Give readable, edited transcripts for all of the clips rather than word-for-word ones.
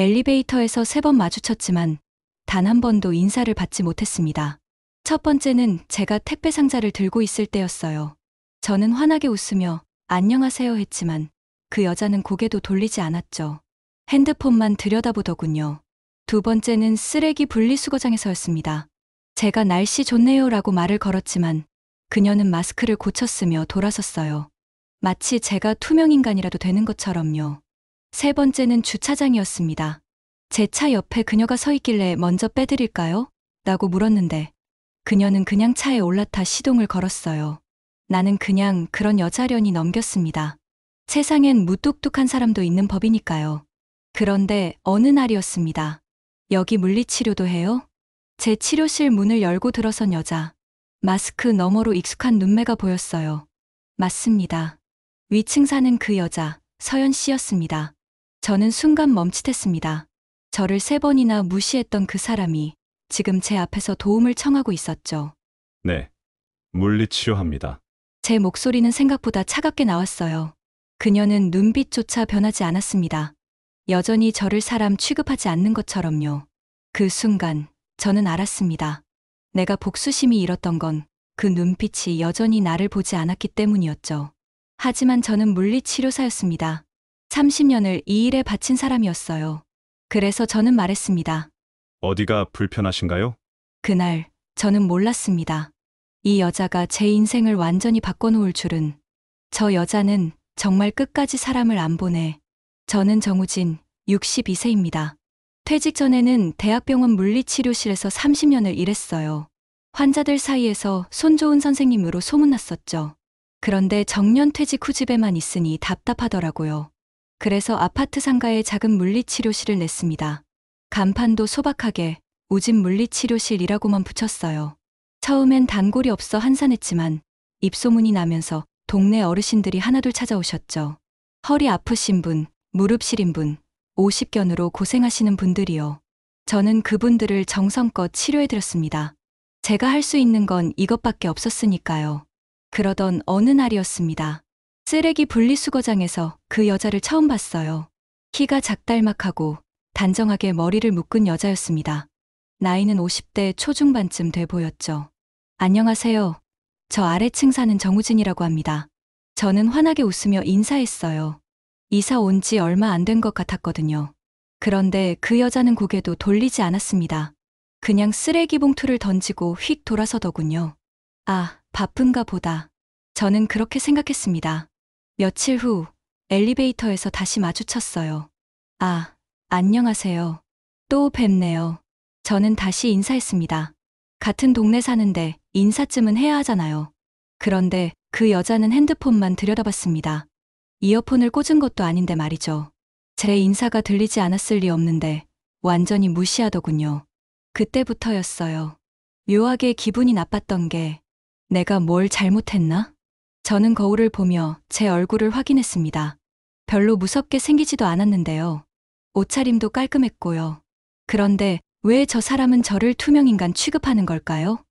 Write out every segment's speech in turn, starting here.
엘리베이터에서 3번 마주쳤지만 단 한 번도 인사를 받지 못했습니다. 첫 번째는 제가 택배 상자를 들고 있을 때였어요. 저는 환하게 웃으며 안녕하세요 했지만 그 여자는 고개도 돌리지 않았죠. 핸드폰만 들여다보더군요. 두 번째는 쓰레기 분리수거장에서였습니다. 제가 날씨 좋네요라고 말을 걸었지만 그녀는 마스크를 고쳤으며 돌아섰어요. 마치 제가 투명인간이라도 되는 것처럼요. 세 번째는 주차장이었습니다. 제 차 옆에 그녀가 서 있길래 먼저 빼드릴까요? 라고 물었는데 그녀는 그냥 차에 올라타 시동을 걸었어요. 나는 그냥 그런 여자련이 넘겼습니다. 세상엔 무뚝뚝한 사람도 있는 법이니까요. 그런데 어느 날이었습니다. 여기 물리치료도 해요? 제 치료실 문을 열고 들어선 여자. 마스크 너머로 익숙한 눈매가 보였어요. 맞습니다. 위층 사는 그 여자, 서연 씨였습니다. 저는 순간 멈칫했습니다. 저를 3번이나 무시했던 그 사람이 지금 제 앞에서 도움을 청하고 있었죠. 네, 물리치료합니다. 제 목소리는 생각보다 차갑게 나왔어요. 그녀는 눈빛조차 변하지 않았습니다. 여전히 저를 사람 취급하지 않는 것처럼요. 그 순간 저는 알았습니다. 내가 복수심이 잃었던 건 그 눈빛이 여전히 나를 보지 않았기 때문이었죠. 하지만 저는 물리치료사였습니다. 30년을 이 일에 바친 사람이었어요. 그래서 저는 말했습니다. 어디가 불편하신가요? 그날 저는 몰랐습니다. 이 여자가 제 인생을 완전히 바꿔놓을 줄은. 저 여자는 정말 끝까지 사람을 안 보내. 저는 정우진, 62세입니다. 퇴직 전에는 대학병원 물리치료실에서 30년을 일했어요. 환자들 사이에서 손 좋은 선생님으로 소문났었죠. 그런데 정년 퇴직 후 집에만 있으니 답답하더라고요. 그래서 아파트 상가에 작은 물리치료실을 냈습니다. 간판도 소박하게 우진 물리치료실이라고만 붙였어요. 처음엔 단골이 없어 한산했지만 입소문이 나면서 동네 어르신들이 하나둘 찾아오셨죠. 허리 아프신 분, 무릎 시린 분, 50견으로 고생하시는 분들이요. 저는 그분들을 정성껏 치료해드렸습니다. 제가 할 수 있는 건 이것밖에 없었으니까요. 그러던 어느 날이었습니다. 쓰레기 분리수거장에서 그 여자를 처음 봤어요. 키가 작달막하고 단정하게 머리를 묶은 여자였습니다. 나이는 50대 초중반쯤 돼 보였죠. 안녕하세요. 저 아래층 사는 정우진이라고 합니다. 저는 환하게 웃으며 인사했어요. 이사 온 지 얼마 안 된 것 같았거든요. 그런데 그 여자는 고개도 돌리지 않았습니다. 그냥 쓰레기 봉투를 던지고 휙 돌아서더군요. 아, 바쁜가 보다. 저는 그렇게 생각했습니다. 며칠 후 엘리베이터에서 다시 마주쳤어요. 아, 안녕하세요. 또 뵙네요. 저는 다시 인사했습니다. 같은 동네 사는데 인사쯤은 해야 하잖아요. 그런데 그 여자는 핸드폰만 들여다봤습니다. 이어폰을 꽂은 것도 아닌데 말이죠. 제 인사가 들리지 않았을 리 없는데 완전히 무시하더군요. 그때부터였어요. 묘하게 기분이 나빴던 게 내가 뭘 잘못했나? 저는 거울을 보며 제 얼굴을 확인했습니다. 별로 무섭게 생기지도 않았는데요. 옷차림도 깔끔했고요. 그런데 왜 저 사람은 저를 투명인간 취급하는 걸까요?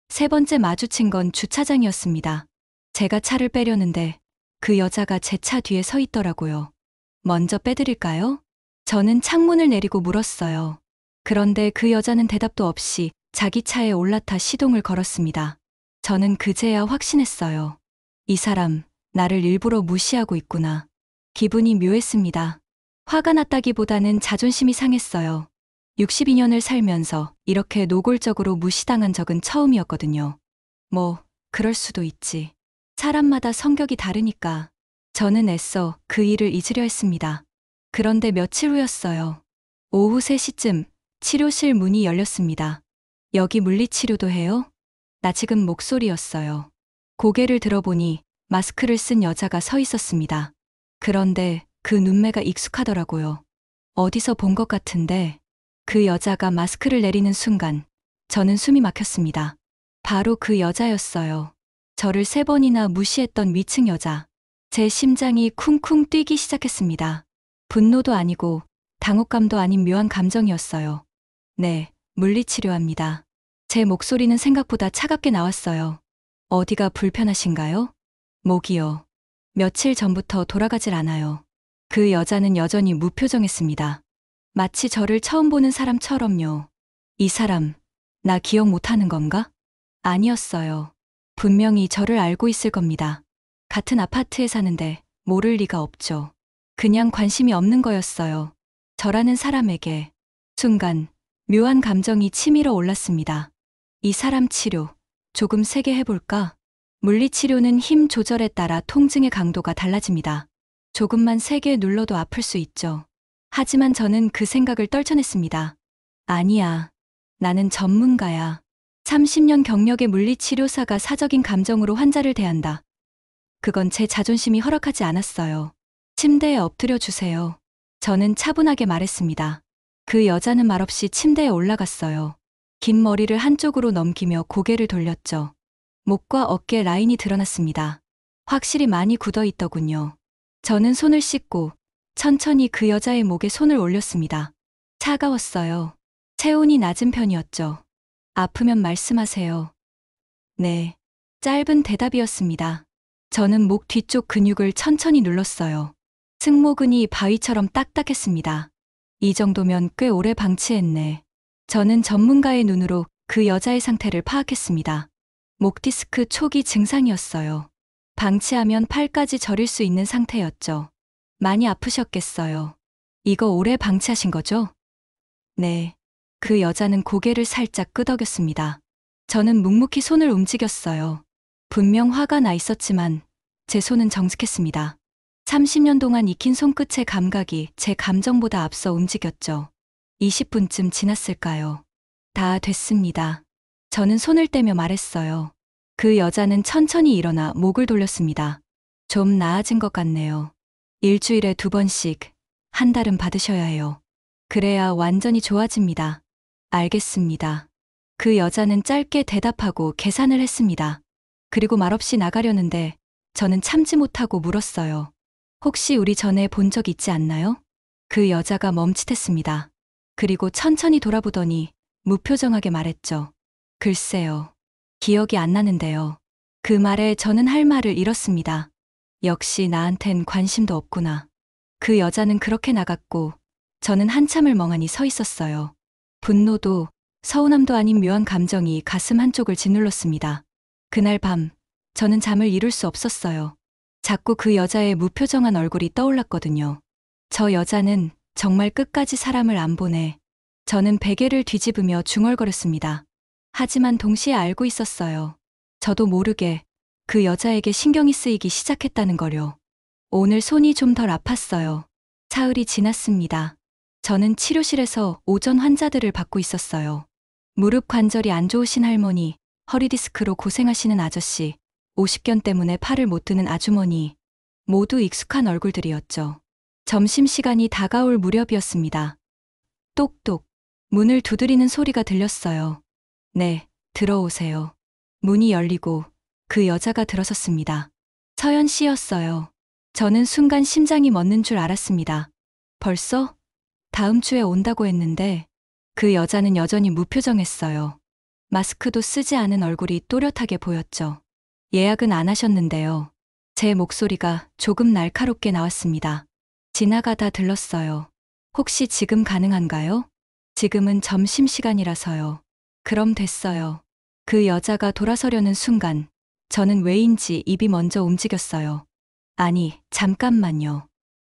세 번째 마주친 건 주차장이었습니다. 제가 차를 빼려는데 그 여자가 제 차 뒤에 서 있더라고요. 먼저 빼드릴까요? 저는 창문을 내리고 물었어요. 그런데 그 여자는 대답도 없이 자기 차에 올라타 시동을 걸었습니다. 저는 그제야 확신했어요. 이 사람, 나를 일부러 무시하고 있구나. 기분이 묘했습니다. 화가 났다기보다는 자존심이 상했어요. 62년을 살면서 이렇게 노골적으로 무시당한 적은 처음이었거든요. 뭐, 그럴 수도 있지. 사람마다 성격이 다르니까. 저는 애써 그 일을 잊으려 했습니다. 그런데 며칠 후였어요. 오후 3시쯤 치료실 문이 열렸습니다. 여기 물리치료도 해요? 나 지금 목소리였어요. 고개를 들어보니 마스크를 쓴 여자가 서 있었습니다. 그런데 그 눈매가 익숙하더라고요. 어디서 본 것 같은데 그 여자가 마스크를 내리는 순간 저는 숨이 막혔습니다. 바로 그 여자였어요. 저를 3번이나 무시했던 위층 여자. 제 심장이 쿵쿵 뛰기 시작했습니다. 분노도 아니고 당혹감도 아닌 묘한 감정이었어요. 네, 물리치료합니다. 제 목소리는 생각보다 차갑게 나왔어요. 어디가 불편하신가요? 목이요. 며칠 전부터 돌아가질 않아요. 그 여자는 여전히 무표정했습니다. 마치 저를 처음 보는 사람처럼요. 이 사람, 나 기억 못하는 건가? 아니었어요. 분명히 저를 알고 있을 겁니다. 같은 아파트에 사는데 모를 리가 없죠. 그냥 관심이 없는 거였어요. 저라는 사람에게. 순간 묘한 감정이 치밀어 올랐습니다. 이 사람 치료 조금 세게 해볼까? 물리치료는 힘 조절에 따라 통증의 강도가 달라집니다. 조금만 세게 눌러도 아플 수 있죠. 하지만 저는 그 생각을 떨쳐냈습니다. 아니야. 나는 전문가야. 30년 경력의 물리치료사가 사적인 감정으로 환자를 대한다. 그건 제 자존심이 허락하지 않았어요. 침대에 엎드려 주세요. 저는 차분하게 말했습니다. 그 여자는 말없이 침대에 올라갔어요. 긴 머리를 한쪽으로 넘기며 고개를 돌렸죠. 목과 어깨 라인이 드러났습니다. 확실히 많이 굳어 있더군요. 저는 손을 씻고 천천히 그 여자의 목에 손을 올렸습니다. 차가웠어요. 체온이 낮은 편이었죠. 아프면 말씀하세요. 네. 짧은 대답이었습니다. 저는 목 뒤쪽 근육을 천천히 눌렀어요. 승모근이 바위처럼 딱딱했습니다. 이 정도면 꽤 오래 방치했네. 저는 전문가의 눈으로 그 여자의 상태를 파악했습니다. 목 디스크 초기 증상이었어요. 방치하면 팔까지 저릴 수 있는 상태였죠. 많이 아프셨겠어요. 이거 오래 방치하신 거죠? 네. 그 여자는 고개를 살짝 끄덕였습니다. 저는 묵묵히 손을 움직였어요. 분명 화가 나 있었지만 제 손은 정직했습니다. 30년 동안 익힌 손끝의 감각이 제 감정보다 앞서 움직였죠. 20분쯤 지났을까요? 다 됐습니다. 저는 손을 떼며 말했어요. 그 여자는 천천히 일어나 목을 돌렸습니다. 좀 나아진 것 같네요. 일주일에 2번씩, 한 달은 받으셔야 해요. 그래야 완전히 좋아집니다. 알겠습니다. 그 여자는 짧게 대답하고 계산을 했습니다. 그리고 말없이 나가려는데 저는 참지 못하고 물었어요. 혹시 우리 전에 본 적 있지 않나요? 그 여자가 멈칫했습니다. 그리고 천천히 돌아보더니 무표정하게 말했죠. 글쎄요. 기억이 안 나는데요. 그 말에 저는 할 말을 잃었습니다. 역시 나한텐 관심도 없구나. 그 여자는 그렇게 나갔고 저는 한참을 멍하니 서 있었어요. 분노도 서운함도 아닌 묘한 감정이 가슴 한쪽을 짓눌렀습니다. 그날 밤 저는 잠을 이룰 수 없었어요. 자꾸 그 여자의 무표정한 얼굴이 떠올랐거든요. 저 여자는 정말 끝까지 사람을 안 보네. 저는 베개를 뒤집으며 중얼거렸습니다. 하지만 동시에 알고 있었어요. 저도 모르게 그 여자에게 신경이 쓰이기 시작했다는 거요. 오늘 손이 좀 덜 아팠어요. 사흘이 지났습니다. 저는 치료실에서 오전 환자들을 받고 있었어요. 무릎 관절이 안 좋으신 할머니, 허리 디스크로 고생하시는 아저씨, 오십견 때문에 팔을 못 드는 아주머니, 모두 익숙한 얼굴들이었죠. 점심시간이 다가올 무렵이었습니다. 똑똑, 문을 두드리는 소리가 들렸어요. 네, 들어오세요. 문이 열리고 그 여자가 들어섰습니다. 서연 씨였어요. 저는 순간 심장이 멎는 줄 알았습니다. 벌써? 다음 주에 온다고 했는데 그 여자는 여전히 무표정했어요. 마스크도 쓰지 않은 얼굴이 또렷하게 보였죠. 예약은 안 하셨는데요. 제 목소리가 조금 날카롭게 나왔습니다. 지나가다 들렀어요. 혹시 지금 가능한가요? 지금은 점심시간이라서요. 그럼 됐어요. 그 여자가 돌아서려는 순간 저는 왜인지 입이 먼저 움직였어요. 아니, 잠깐만요.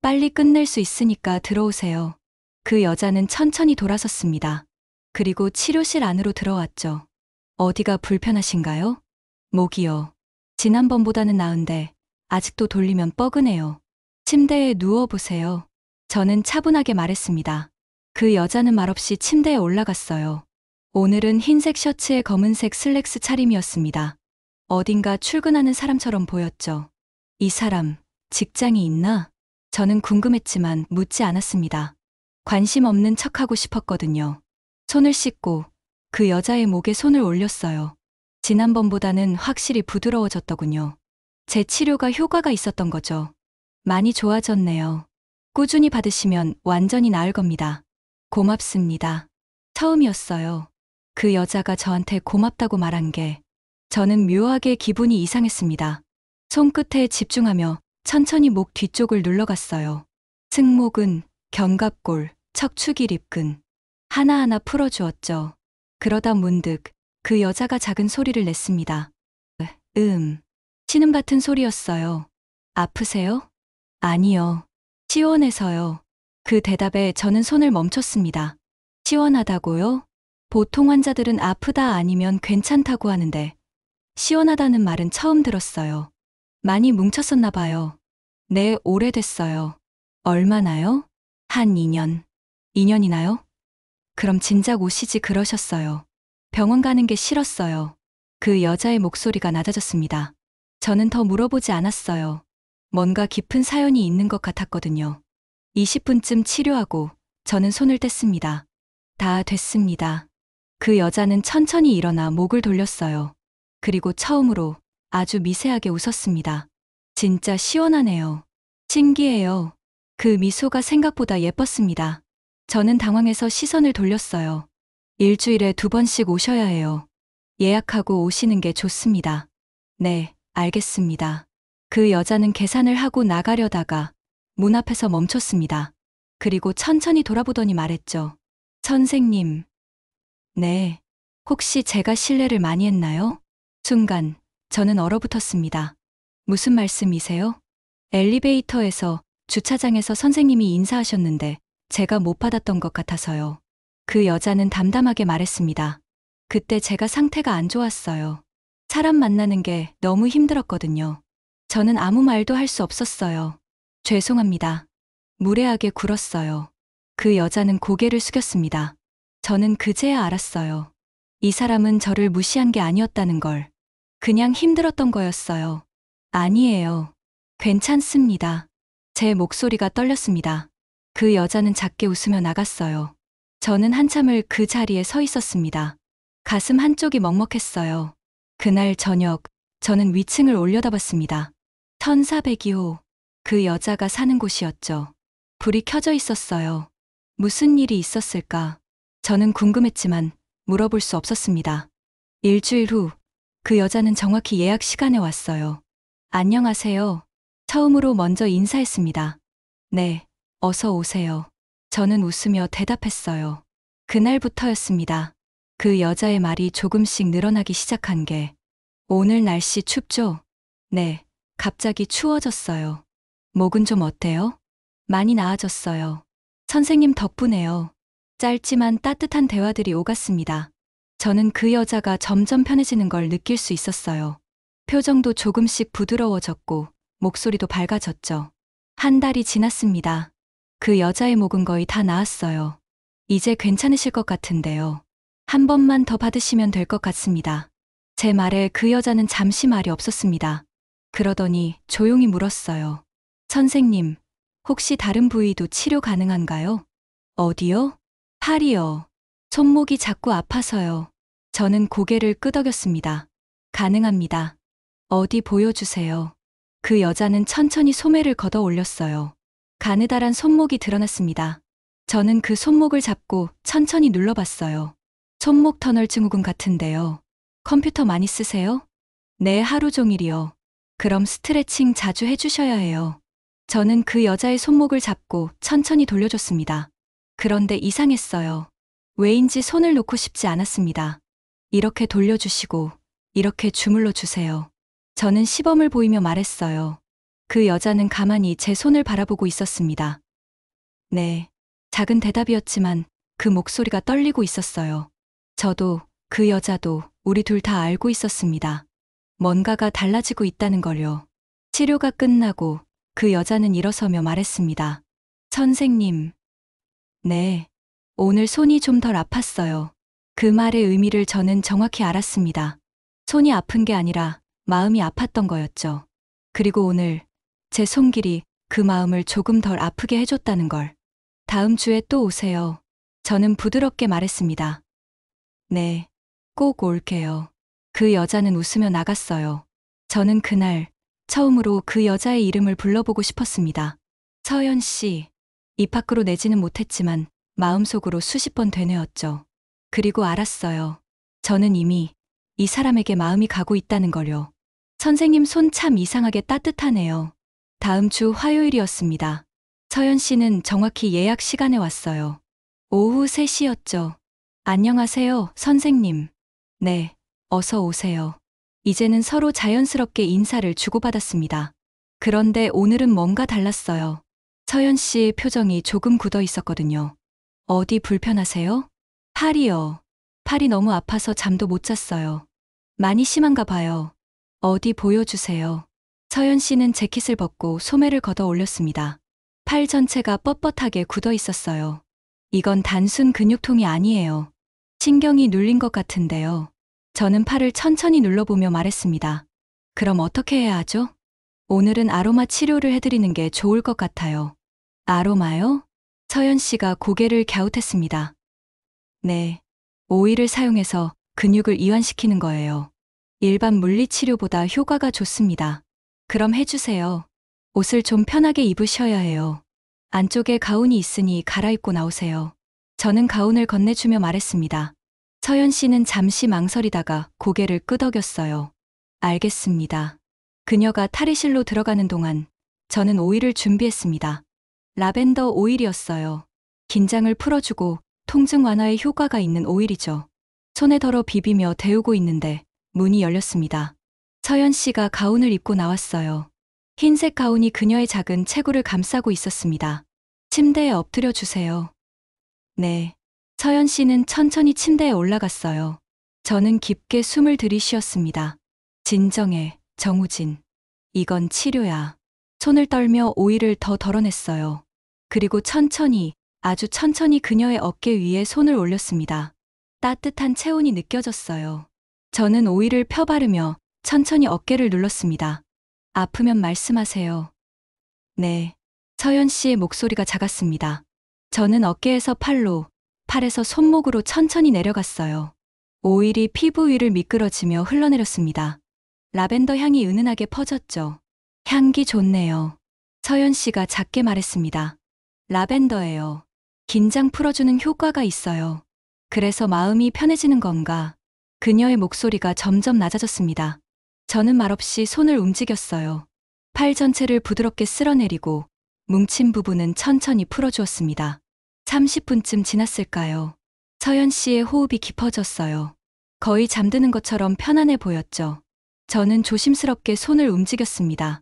빨리 끝낼 수 있으니까 들어오세요. 그 여자는 천천히 돌아섰습니다. 그리고 치료실 안으로 들어왔죠. 어디가 불편하신가요? 목이요. 지난번보다는 나은데 아직도 돌리면 뻐근해요. 침대에 누워보세요. 저는 차분하게 말했습니다. 그 여자는 말없이 침대에 올라갔어요. 오늘은 흰색 셔츠에 검은색 슬랙스 차림이었습니다. 어딘가 출근하는 사람처럼 보였죠. 이 사람, 직장이 있나? 저는 궁금했지만 묻지 않았습니다. 관심 없는 척하고 싶었거든요. 손을 씻고 그 여자의 목에 손을 올렸어요. 지난번보다는 확실히 부드러워졌더군요. 제 치료가 효과가 있었던 거죠. 많이 좋아졌네요. 꾸준히 받으시면 완전히 나을 겁니다. 고맙습니다. 처음이었어요. 그 여자가 저한테 고맙다고 말한 게 저는 묘하게 기분이 이상했습니다. 손끝에 집중하며 천천히 목 뒤쪽을 눌러갔어요. 승모근, 견갑골, 척추기 립근 하나하나 풀어주었죠. 그러다 문득 그 여자가 작은 소리를 냈습니다. 신음 같은 소리였어요. 아프세요? 아니요. 시원해서요. 그 대답에 저는 손을 멈췄습니다. 시원하다고요? 보통 환자들은 아프다 아니면 괜찮다고 하는데 시원하다는 말은 처음 들었어요. 많이 뭉쳤었나 봐요. 네, 오래됐어요. 얼마나요? 한 2년. 2년이나요? 그럼 진작 오시지 그러셨어요. 병원 가는 게 싫었어요. 그 여자의 목소리가 낮아졌습니다. 저는 더 물어보지 않았어요. 뭔가 깊은 사연이 있는 것 같았거든요. 20분쯤 치료하고 저는 손을 뗐습니다. 다 됐습니다. 그 여자는 천천히 일어나 목을 돌렸어요. 그리고 처음으로 아주 미세하게 웃었습니다. 진짜 시원하네요. 신기해요. 그 미소가 생각보다 예뻤습니다. 저는 당황해서 시선을 돌렸어요. 일주일에 2번씩 오셔야 해요. 예약하고 오시는 게 좋습니다. 네, 알겠습니다. 그 여자는 계산을 하고 나가려다가 문 앞에서 멈췄습니다. 그리고 천천히 돌아보더니 말했죠. 선생님. 네. 혹시 제가 실례를 많이 했나요? 순간 저는 얼어붙었습니다. 무슨 말씀이세요? 엘리베이터에서 주차장에서 선생님이 인사하셨는데 제가 못 받았던 것 같아서요. 그 여자는 담담하게 말했습니다. 그때 제가 상태가 안 좋았어요. 사람 만나는 게 너무 힘들었거든요. 저는 아무 말도 할 수 없었어요. 죄송합니다. 무례하게 굴었어요. 그 여자는 고개를 숙였습니다. 저는 그제야 알았어요. 이 사람은 저를 무시한 게 아니었다는 걸. 그냥 힘들었던 거였어요. 아니에요. 괜찮습니다. 제 목소리가 떨렸습니다. 그 여자는 작게 웃으며 나갔어요. 저는 한참을 그 자리에 서 있었습니다. 가슴 한쪽이 먹먹했어요. 그날 저녁, 저는 위층을 올려다봤습니다. 1402호. 그 여자가 사는 곳이었죠. 불이 켜져 있었어요. 무슨 일이 있었을까? 저는 궁금했지만 물어볼 수 없었습니다. 일주일 후, 그 여자는 정확히 예약 시간에 왔어요. 안녕하세요. 처음으로 먼저 인사했습니다. 네, 어서 오세요. 저는 웃으며 대답했어요. 그날부터였습니다. 그 여자의 말이 조금씩 늘어나기 시작한 게, 오늘 날씨 춥죠? 네, 갑자기 추워졌어요. 목은 좀 어때요? 많이 나아졌어요. 선생님 덕분에요. 짧지만 따뜻한 대화들이 오갔습니다. 저는 그 여자가 점점 편해지는 걸 느낄 수 있었어요. 표정도 조금씩 부드러워졌고 목소리도 밝아졌죠. 한 달이 지났습니다. 그 여자의 목은 거의 다 나았어요. 이제 괜찮으실 것 같은데요. 한 번만 더 받으시면 될 것 같습니다. 제 말에 그 여자는 잠시 말이 없었습니다. 그러더니 조용히 물었어요. 선생님, 혹시 다른 부위도 치료 가능한가요? 어디요? 팔이요. 손목이 자꾸 아파서요. 저는 고개를 끄덕였습니다. 가능합니다. 어디 보여주세요. 그 여자는 천천히 소매를 걷어 올렸어요. 가느다란 손목이 드러났습니다. 저는 그 손목을 잡고 천천히 눌러봤어요. 손목 터널 증후군 같은데요. 컴퓨터 많이 쓰세요? 네, 하루 종일이요. 그럼 스트레칭 자주 해주셔야 해요. 저는 그 여자의 손목을 잡고 천천히 돌려줬습니다. 그런데 이상했어요. 왜인지 손을 놓고 싶지 않았습니다. 이렇게 돌려주시고, 이렇게 주물러 주세요. 저는 시범을 보이며 말했어요. 그 여자는 가만히 제 손을 바라보고 있었습니다. 네, 작은 대답이었지만 그 목소리가 떨리고 있었어요. 저도, 그 여자도, 우리 둘 다 알고 있었습니다. 뭔가가 달라지고 있다는 걸요. 치료가 끝나고 그 여자는 일어서며 말했습니다. 선생님. 네. 오늘 손이 좀 덜 아팠어요. 그 말의 의미를 저는 정확히 알았습니다. 손이 아픈 게 아니라 마음이 아팠던 거였죠. 그리고 오늘 제 손길이 그 마음을 조금 덜 아프게 해줬다는 걸. 다음 주에 또 오세요. 저는 부드럽게 말했습니다. 네. 꼭 올게요. 그 여자는 웃으며 나갔어요. 저는 그날 처음으로 그 여자의 이름을 불러보고 싶었습니다. 서연 씨. 입 밖으로 내지는 못했지만 마음속으로 수십 번 되뇌었죠. 그리고 알았어요. 저는 이미 이 사람에게 마음이 가고 있다는 걸요. 선생님 손 참 이상하게 따뜻하네요. 다음 주 화요일이었습니다. 서연 씨는 정확히 예약 시간에 왔어요. 오후 3시였죠. 안녕하세요, 선생님. 네, 어서 오세요. 이제는 서로 자연스럽게 인사를 주고받았습니다. 그런데 오늘은 뭔가 달랐어요. 서연 씨의 표정이 조금 굳어 있었거든요. 어디 불편하세요? 팔이요. 팔이 너무 아파서 잠도 못 잤어요. 많이 심한가 봐요. 어디 보여주세요. 서연 씨는 재킷을 벗고 소매를 걷어 올렸습니다. 팔 전체가 뻣뻣하게 굳어 있었어요. 이건 단순 근육통이 아니에요. 신경이 눌린 것 같은데요. 저는 팔을 천천히 눌러보며 말했습니다. 그럼 어떻게 해야 하죠? 오늘은 아로마 치료를 해드리는 게 좋을 것 같아요. 아로마요? 서연 씨가 고개를 갸웃했습니다. 네. 오일을 사용해서 근육을 이완시키는 거예요. 일반 물리치료보다 효과가 좋습니다. 그럼 해주세요. 옷을 좀 편하게 입으셔야 해요. 안쪽에 가운이 있으니 갈아입고 나오세요. 저는 가운을 건네주며 말했습니다. 서연 씨는 잠시 망설이다가 고개를 끄덕였어요. 알겠습니다. 그녀가 탈의실로 들어가는 동안 저는 오일을 준비했습니다. 라벤더 오일이었어요. 긴장을 풀어주고 통증 완화에 효과가 있는 오일이죠. 손에 덜어 비비며 데우고 있는데 문이 열렸습니다. 서연 씨가 가운을 입고 나왔어요. 흰색 가운이 그녀의 작은 체구를 감싸고 있었습니다. 침대에 엎드려 주세요. 네. 서연 씨는 천천히 침대에 올라갔어요. 저는 깊게 숨을 들이쉬었습니다. 진정해, 정우진. 이건 치료야. 손을 떨며 오일을 더 덜어냈어요. 그리고 천천히, 아주 천천히 그녀의 어깨 위에 손을 올렸습니다. 따뜻한 체온이 느껴졌어요. 저는 오일을 펴바르며 천천히 어깨를 눌렀습니다. 아프면 말씀하세요. 네. 서연 씨의 목소리가 작았습니다. 저는 어깨에서 팔로, 팔에서 손목으로 천천히 내려갔어요. 오일이 피부 위를 미끄러지며 흘러내렸습니다. 라벤더 향이 은은하게 퍼졌죠. 향기 좋네요. 서연 씨가 작게 말했습니다. 라벤더예요. 긴장 풀어주는 효과가 있어요. 그래서 마음이 편해지는 건가? 그녀의 목소리가 점점 낮아졌습니다. 저는 말없이 손을 움직였어요. 팔 전체를 부드럽게 쓸어내리고 뭉친 부분은 천천히 풀어주었습니다. 30분쯤 지났을까요? 서연 씨의 호흡이 깊어졌어요. 거의 잠드는 것처럼 편안해 보였죠. 저는 조심스럽게 손을 움직였습니다.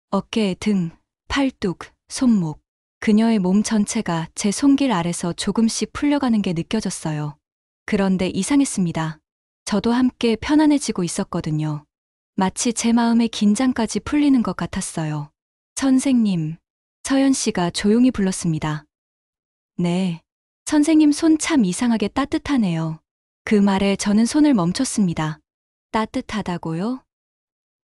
어깨, 등, 팔뚝, 손목. 그녀의 몸 전체가 제 손길 아래서 조금씩 풀려가는 게 느껴졌어요. 그런데 이상했습니다. 저도 함께 편안해지고 있었거든요. 마치 제 마음의 긴장까지 풀리는 것 같았어요. 선생님, 서연 씨가 조용히 불렀습니다. 네, 선생님 손 참 이상하게 따뜻하네요. 그 말에 저는 손을 멈췄습니다. 따뜻하다고요?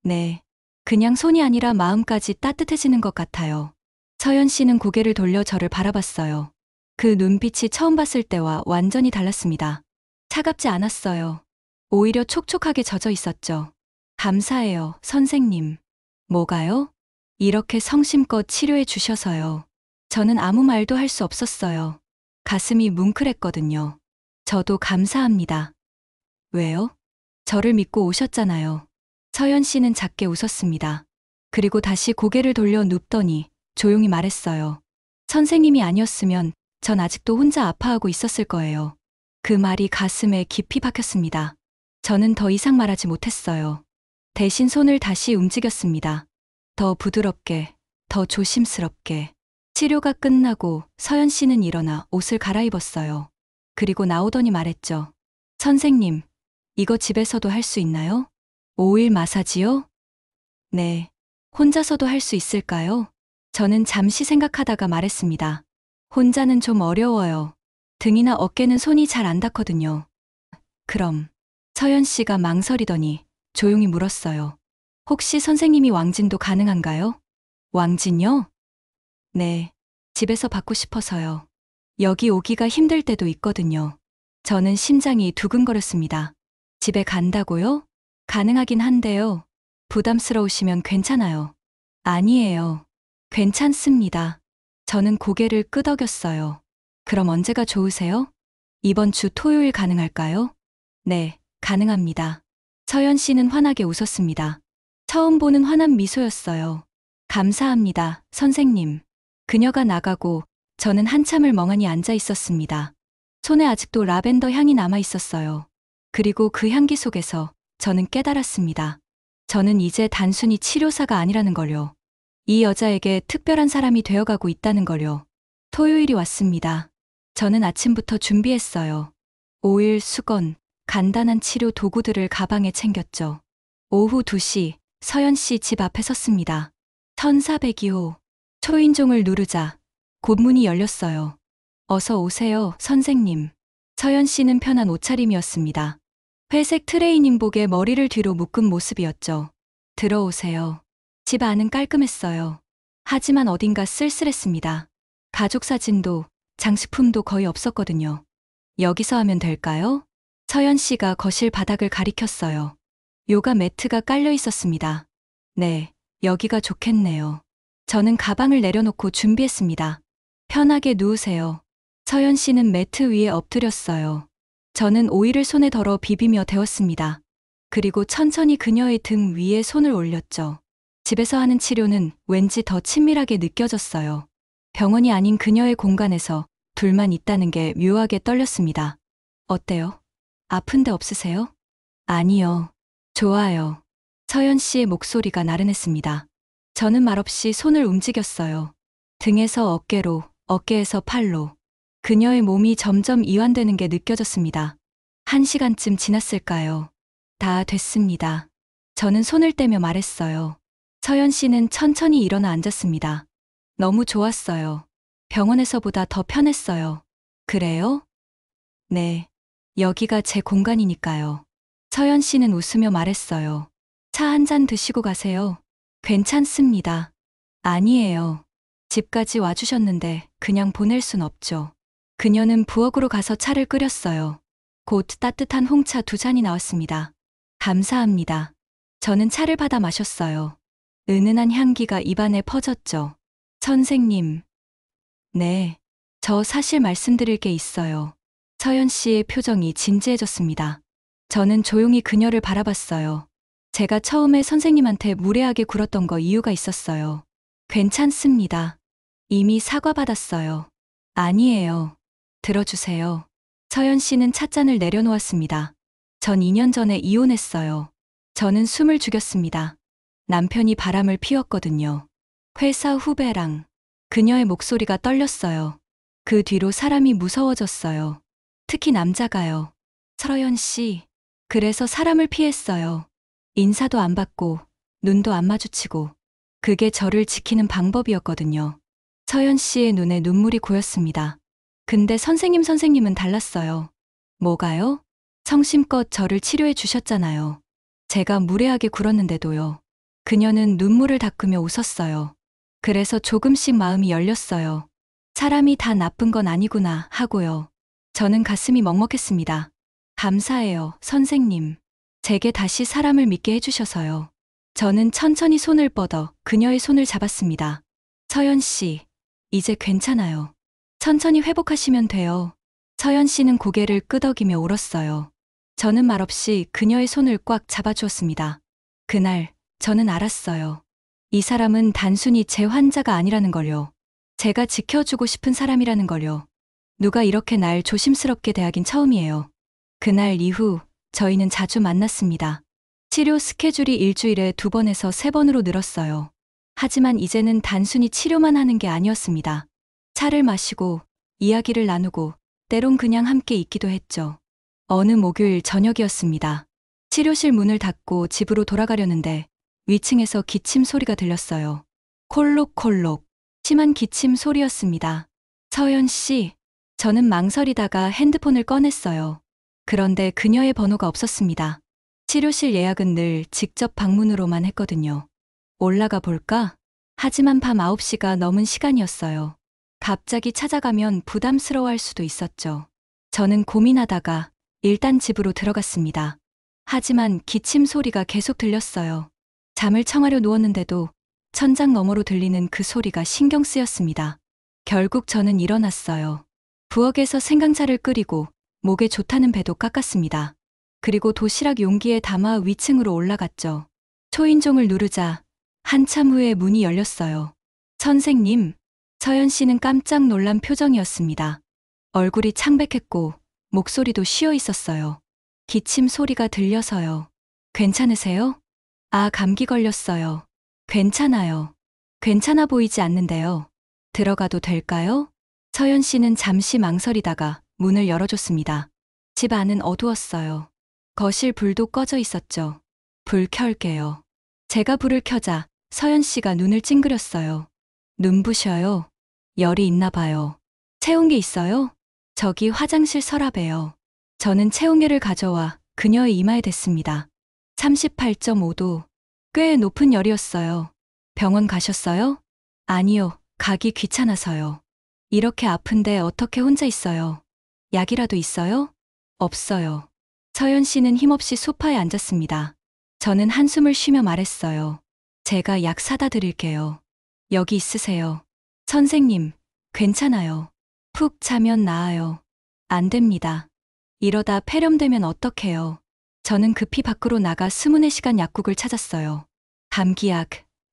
네, 그냥 손이 아니라 마음까지 따뜻해지는 것 같아요. 서연 씨는 고개를 돌려 저를 바라봤어요. 그 눈빛이 처음 봤을 때와 완전히 달랐습니다. 차갑지 않았어요. 오히려 촉촉하게 젖어 있었죠. 감사해요, 선생님. 뭐가요? 이렇게 성심껏 치료해 주셔서요. 저는 아무 말도 할 수 없었어요. 가슴이 뭉클했거든요. 저도 감사합니다. 왜요? 저를 믿고 오셨잖아요. 서연 씨는 작게 웃었습니다. 그리고 다시 고개를 돌려 눕더니 조용히 말했어요. 선생님이 아니었으면 전 아직도 혼자 아파하고 있었을 거예요. 그 말이 가슴에 깊이 박혔습니다. 저는 더 이상 말하지 못했어요. 대신 손을 다시 움직였습니다. 더 부드럽게, 더 조심스럽게. 치료가 끝나고 서연 씨는 일어나 옷을 갈아입었어요. 그리고 나오더니 말했죠. 선생님, 이거 집에서도 할 수 있나요? 오일 마사지요? 네. 혼자서도 할 수 있을까요? 저는 잠시 생각하다가 말했습니다. 혼자는 좀 어려워요. 등이나 어깨는 손이 잘 안 닿거든요. 그럼, 서연 씨가 망설이더니 조용히 물었어요. 혹시 선생님이 왕진도 가능한가요? 왕진요? 네. 집에서 받고 싶어서요. 여기 오기가 힘들 때도 있거든요. 저는 심장이 두근거렸습니다. 집에 간다고요? 가능하긴 한데요. 부담스러우시면 괜찮아요. 아니에요. 괜찮습니다. 저는 고개를 끄덕였어요. 그럼 언제가 좋으세요? 이번 주 토요일 가능할까요? 네, 가능합니다. 서연 씨는 환하게 웃었습니다. 처음 보는 환한 미소였어요. 감사합니다, 선생님. 그녀가 나가고 저는 한참을 멍하니 앉아 있었습니다. 손에 아직도 라벤더 향이 남아 있었어요. 그리고 그 향기 속에서 저는 깨달았습니다. 저는 이제 단순히 치료사가 아니라는 걸요. 이 여자에게 특별한 사람이 되어가고 있다는 걸요. 토요일이 왔습니다. 저는 아침부터 준비했어요. 오일, 수건, 간단한 치료 도구들을 가방에 챙겼죠. 오후 2시 서연 씨 집 앞에 섰습니다. 1402호. 초인종을 누르자 곧 문이 열렸어요. 어서 오세요, 선생님. 서연 씨는 편한 옷차림이었습니다. 회색 트레이닝복에 머리를 뒤로 묶은 모습이었죠. 들어오세요. 집 안은 깔끔했어요. 하지만 어딘가 쓸쓸했습니다. 가족 사진도 장식품도 거의 없었거든요. 여기서 하면 될까요? 서연 씨가 거실 바닥을 가리켰어요. 요가 매트가 깔려 있었습니다. 네, 여기가 좋겠네요. 저는 가방을 내려놓고 준비했습니다. 편하게 누우세요. 서연 씨는 매트 위에 엎드렸어요. 저는 오일을 손에 덜어 비비며 데웠습니다. 그리고 천천히 그녀의 등 위에 손을 올렸죠. 집에서 하는 치료는 왠지 더 친밀하게 느껴졌어요. 병원이 아닌 그녀의 공간에서 둘만 있다는 게 묘하게 떨렸습니다. 어때요? 아픈 데 없으세요? 아니요. 좋아요. 서연 씨의 목소리가 나른했습니다. 저는 말없이 손을 움직였어요. 등에서 어깨로, 어깨에서 팔로. 그녀의 몸이 점점 이완되는 게 느껴졌습니다. 1시간쯤 지났을까요? 다 됐습니다. 저는 손을 떼며 말했어요. 서연 씨는 천천히 일어나 앉았습니다. 너무 좋았어요. 병원에서보다 더 편했어요. 그래요? 네. 여기가 제 공간이니까요. 서연 씨는 웃으며 말했어요. 차 한 잔 드시고 가세요. 괜찮습니다. 아니에요. 집까지 와주셨는데 그냥 보낼 순 없죠. 그녀는 부엌으로 가서 차를 끓였어요. 곧 따뜻한 홍차 2잔이 나왔습니다. 감사합니다. 저는 차를 받아 마셨어요. 은은한 향기가 입안에 퍼졌죠. 선생님. 네. 저 사실 말씀드릴 게 있어요. 서연 씨의 표정이 진지해졌습니다. 저는 조용히 그녀를 바라봤어요. 제가 처음에 선생님한테 무례하게 굴었던 거 이유가 있었어요. 괜찮습니다. 이미 사과받았어요. 아니에요. 들어주세요. 서연 씨는 찻잔을 내려놓았습니다. 전 2년 전에 이혼했어요. 저는 숨을 죽였습니다. 남편이 바람을 피웠거든요. 회사 후배랑. 그녀의 목소리가 떨렸어요. 그 뒤로 사람이 무서워졌어요. 특히 남자가요. 서연 씨. 그래서 사람을 피했어요. 인사도 안 받고, 눈도 안 마주치고. 그게 저를 지키는 방법이었거든요. 서연 씨의 눈에 눈물이 고였습니다. 근데 선생님은 달랐어요. 뭐가요? 성심껏 저를 치료해 주셨잖아요. 제가 무례하게 굴었는데도요. 그녀는 눈물을 닦으며 웃었어요. 그래서 조금씩 마음이 열렸어요. 사람이 다 나쁜 건 아니구나 하고요. 저는 가슴이 먹먹했습니다. 감사해요, 선생님. 제게 다시 사람을 믿게 해주셔서요. 저는 천천히 손을 뻗어 그녀의 손을 잡았습니다. 서연 씨, 이제 괜찮아요. 천천히 회복하시면 돼요. 서연 씨는 고개를 끄덕이며 울었어요. 저는 말없이 그녀의 손을 꽉 잡아주었습니다. 그날 저는 알았어요. 이 사람은 단순히 제 환자가 아니라는 걸요. 제가 지켜주고 싶은 사람이라는 걸요. 누가 이렇게 날 조심스럽게 대하긴 처음이에요. 그날 이후 저희는 자주 만났습니다. 치료 스케줄이 일주일에 2번에서 3번으로 늘었어요. 하지만 이제는 단순히 치료만 하는 게 아니었습니다. 차를 마시고 이야기를 나누고 때론 그냥 함께 있기도 했죠. 어느 목요일 저녁이었습니다. 치료실 문을 닫고 집으로 돌아가려는데 위층에서 기침 소리가 들렸어요. 콜록콜록. 심한 기침 소리였습니다. 서연 씨. 저는 망설이다가 핸드폰을 꺼냈어요. 그런데 그녀의 번호가 없었습니다. 치료실 예약은 늘 직접 방문으로만 했거든요. 올라가 볼까? 하지만 밤 9시가 넘은 시간이었어요. 갑자기 찾아가면 부담스러워할 수도 있었죠. 저는 고민하다가 일단 집으로 들어갔습니다. 하지만 기침 소리가 계속 들렸어요. 잠을 청하려 누웠는데도 천장 너머로 들리는 그 소리가 신경 쓰였습니다. 결국 저는 일어났어요. 부엌에서 생강차를 끓이고 목에 좋다는 배도 깎았습니다. 그리고 도시락 용기에 담아 위층으로 올라갔죠. 초인종을 누르자 한참 후에 문이 열렸어요. 선생님. 서연 씨는 깜짝 놀란 표정이었습니다. 얼굴이 창백했고 목소리도 쉬어 있었어요. 기침 소리가 들려서요. 괜찮으세요? 아, 감기 걸렸어요. 괜찮아요. 괜찮아 보이지 않는데요. 들어가도 될까요? 서연 씨는 잠시 망설이다가 문을 열어줬습니다. 집 안은 어두웠어요. 거실 불도 꺼져 있었죠. 불 켤게요. 제가 불을 켜자 서연 씨가 눈을 찡그렸어요. 눈부셔요. 열이 있나 봐요. 체온계 있어요? 저기 화장실 서랍에요. 저는 체온계를 가져와 그녀의 이마에 댔습니다. 38.5도. 꽤 높은 열이었어요. 병원 가셨어요? 아니요. 가기 귀찮아서요. 이렇게 아픈데 어떻게 혼자 있어요? 약이라도 있어요? 없어요. 서연 씨는 힘없이 소파에 앉았습니다. 저는 한숨을 쉬며 말했어요. 제가 약 사다 드릴게요. 여기 있으세요. 선생님, 괜찮아요. 푹 자면 나아요. 안 됩니다. 이러다 폐렴되면 어떡해요. 저는 급히 밖으로 나가 24시간 약국을 찾았어요. 감기약,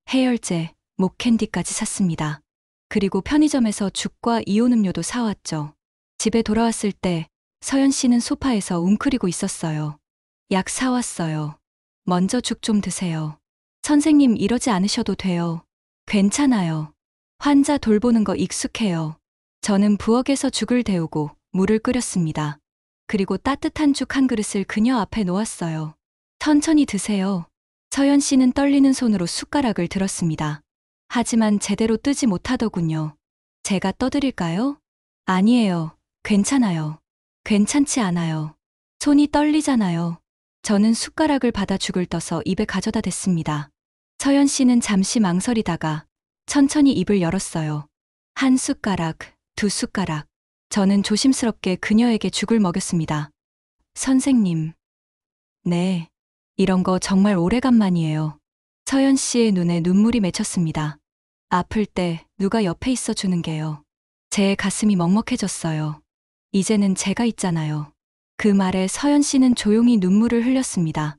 해열제, 목캔디까지 샀습니다. 그리고 편의점에서 죽과 이온 음료도 사왔죠. 집에 돌아왔을 때 서연 씨는 소파에서 웅크리고 있었어요. 약 사왔어요. 먼저 죽 좀 드세요. 선생님, 이러지 않으셔도 돼요. 괜찮아요. 환자 돌보는 거 익숙해요. 저는 부엌에서 죽을 데우고 물을 끓였습니다. 그리고 따뜻한 죽 한 그릇을 그녀 앞에 놓았어요. 천천히 드세요. 서연 씨는 떨리는 손으로 숟가락을 들었습니다. 하지만 제대로 뜨지 못하더군요. 제가 떠드릴까요? 아니에요. 괜찮아요. 괜찮지 않아요. 손이 떨리잖아요. 저는 숟가락을 받아 죽을 떠서 입에 가져다 댔습니다. 서연 씨는 잠시 망설이다가 천천히 입을 열었어요. 한 숟가락, 두 숟가락. 저는 조심스럽게 그녀에게 죽을 먹였습니다. 선생님. 네. 이런 거 정말 오래간만이에요. 서연 씨의 눈에 눈물이 맺혔습니다. 아플 때 누가 옆에 있어 주는 게요. 제 가슴이 먹먹해졌어요. 이제는 제가 있잖아요. 그 말에 서연 씨는 조용히 눈물을 흘렸습니다.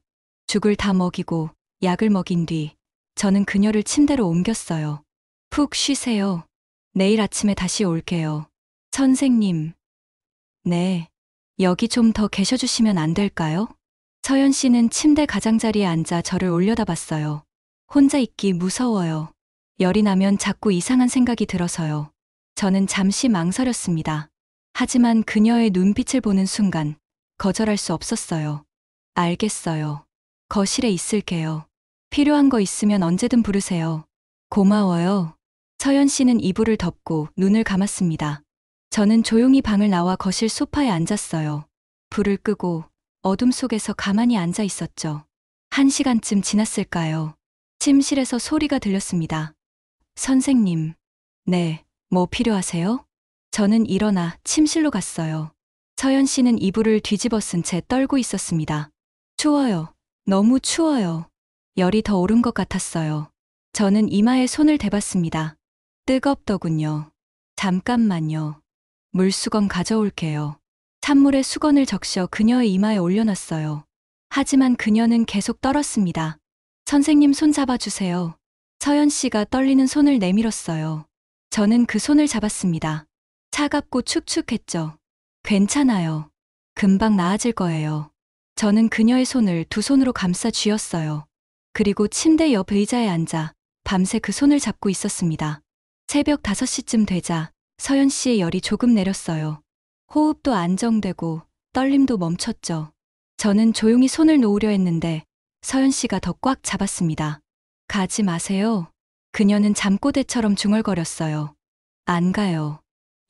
죽을 다 먹이고 약을 먹인 뒤 저는 그녀를 침대로 옮겼어요. 푹 쉬세요. 내일 아침에 다시 올게요. 선생님. 네. 여기 좀 더 계셔주시면 안 될까요? 서연 씨는 침대 가장자리에 앉아 저를 올려다봤어요. 혼자 있기 무서워요. 열이 나면 자꾸 이상한 생각이 들어서요. 저는 잠시 망설였습니다. 하지만 그녀의 눈빛을 보는 순간 거절할 수 없었어요. 알겠어요. 거실에 있을게요. 필요한 거 있으면 언제든 부르세요. 고마워요. 서연 씨는 이불을 덮고 눈을 감았습니다. 저는 조용히 방을 나와 거실 소파에 앉았어요. 불을 끄고 어둠 속에서 가만히 앉아 있었죠. 1시간쯤 지났을까요? 침실에서 소리가 들렸습니다. 선생님. 네, 뭐 필요하세요? 저는 일어나 침실로 갔어요. 서연 씨는 이불을 뒤집어 쓴 채 떨고 있었습니다. 추워요. 너무 추워요. 열이 더 오른 것 같았어요. 저는 이마에 손을 대봤습니다. 뜨겁더군요. 잠깐만요. 물수건 가져올게요. 찬물에 수건을 적셔 그녀의 이마에 올려놨어요. 하지만 그녀는 계속 떨었습니다. 선생님, 손 잡아주세요. 서연 씨가 떨리는 손을 내밀었어요. 저는 그 손을 잡았습니다. 차갑고 축축했죠. 괜찮아요. 금방 나아질 거예요. 저는 그녀의 손을 두 손으로 감싸 쥐었어요. 그리고 침대 옆 의자에 앉아 밤새 그 손을 잡고 있었습니다. 새벽 5시쯤 되자 서연 씨의 열이 조금 내렸어요. 호흡도 안정되고 떨림도 멈췄죠. 저는 조용히 손을 놓으려 했는데 서연 씨가 더 꽉 잡았습니다. 가지 마세요. 그녀는 잠꼬대처럼 중얼거렸어요. 안 가요.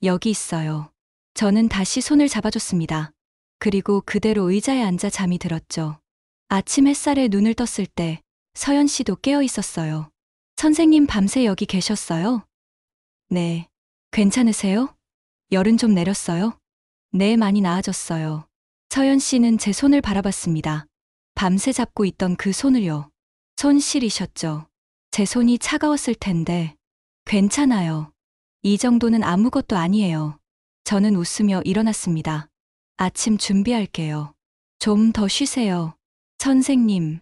여기 있어요. 저는 다시 손을 잡아줬습니다. 그리고 그대로 의자에 앉아 잠이 들었죠. 아침 햇살에 눈을 떴을 때 서연 씨도 깨어 있었어요. 선생님, 밤새 여기 계셨어요? 네. 괜찮으세요? 열은 좀 내렸어요? 네, 많이 나아졌어요. 서연 씨는 제 손을 바라봤습니다. 밤새 잡고 있던 그 손을요. 손 시리셨죠? 제 손이 차가웠을 텐데. 괜찮아요. 이 정도는 아무것도 아니에요. 저는 웃으며 일어났습니다. 아침 준비할게요. 좀 더 쉬세요. 선생님.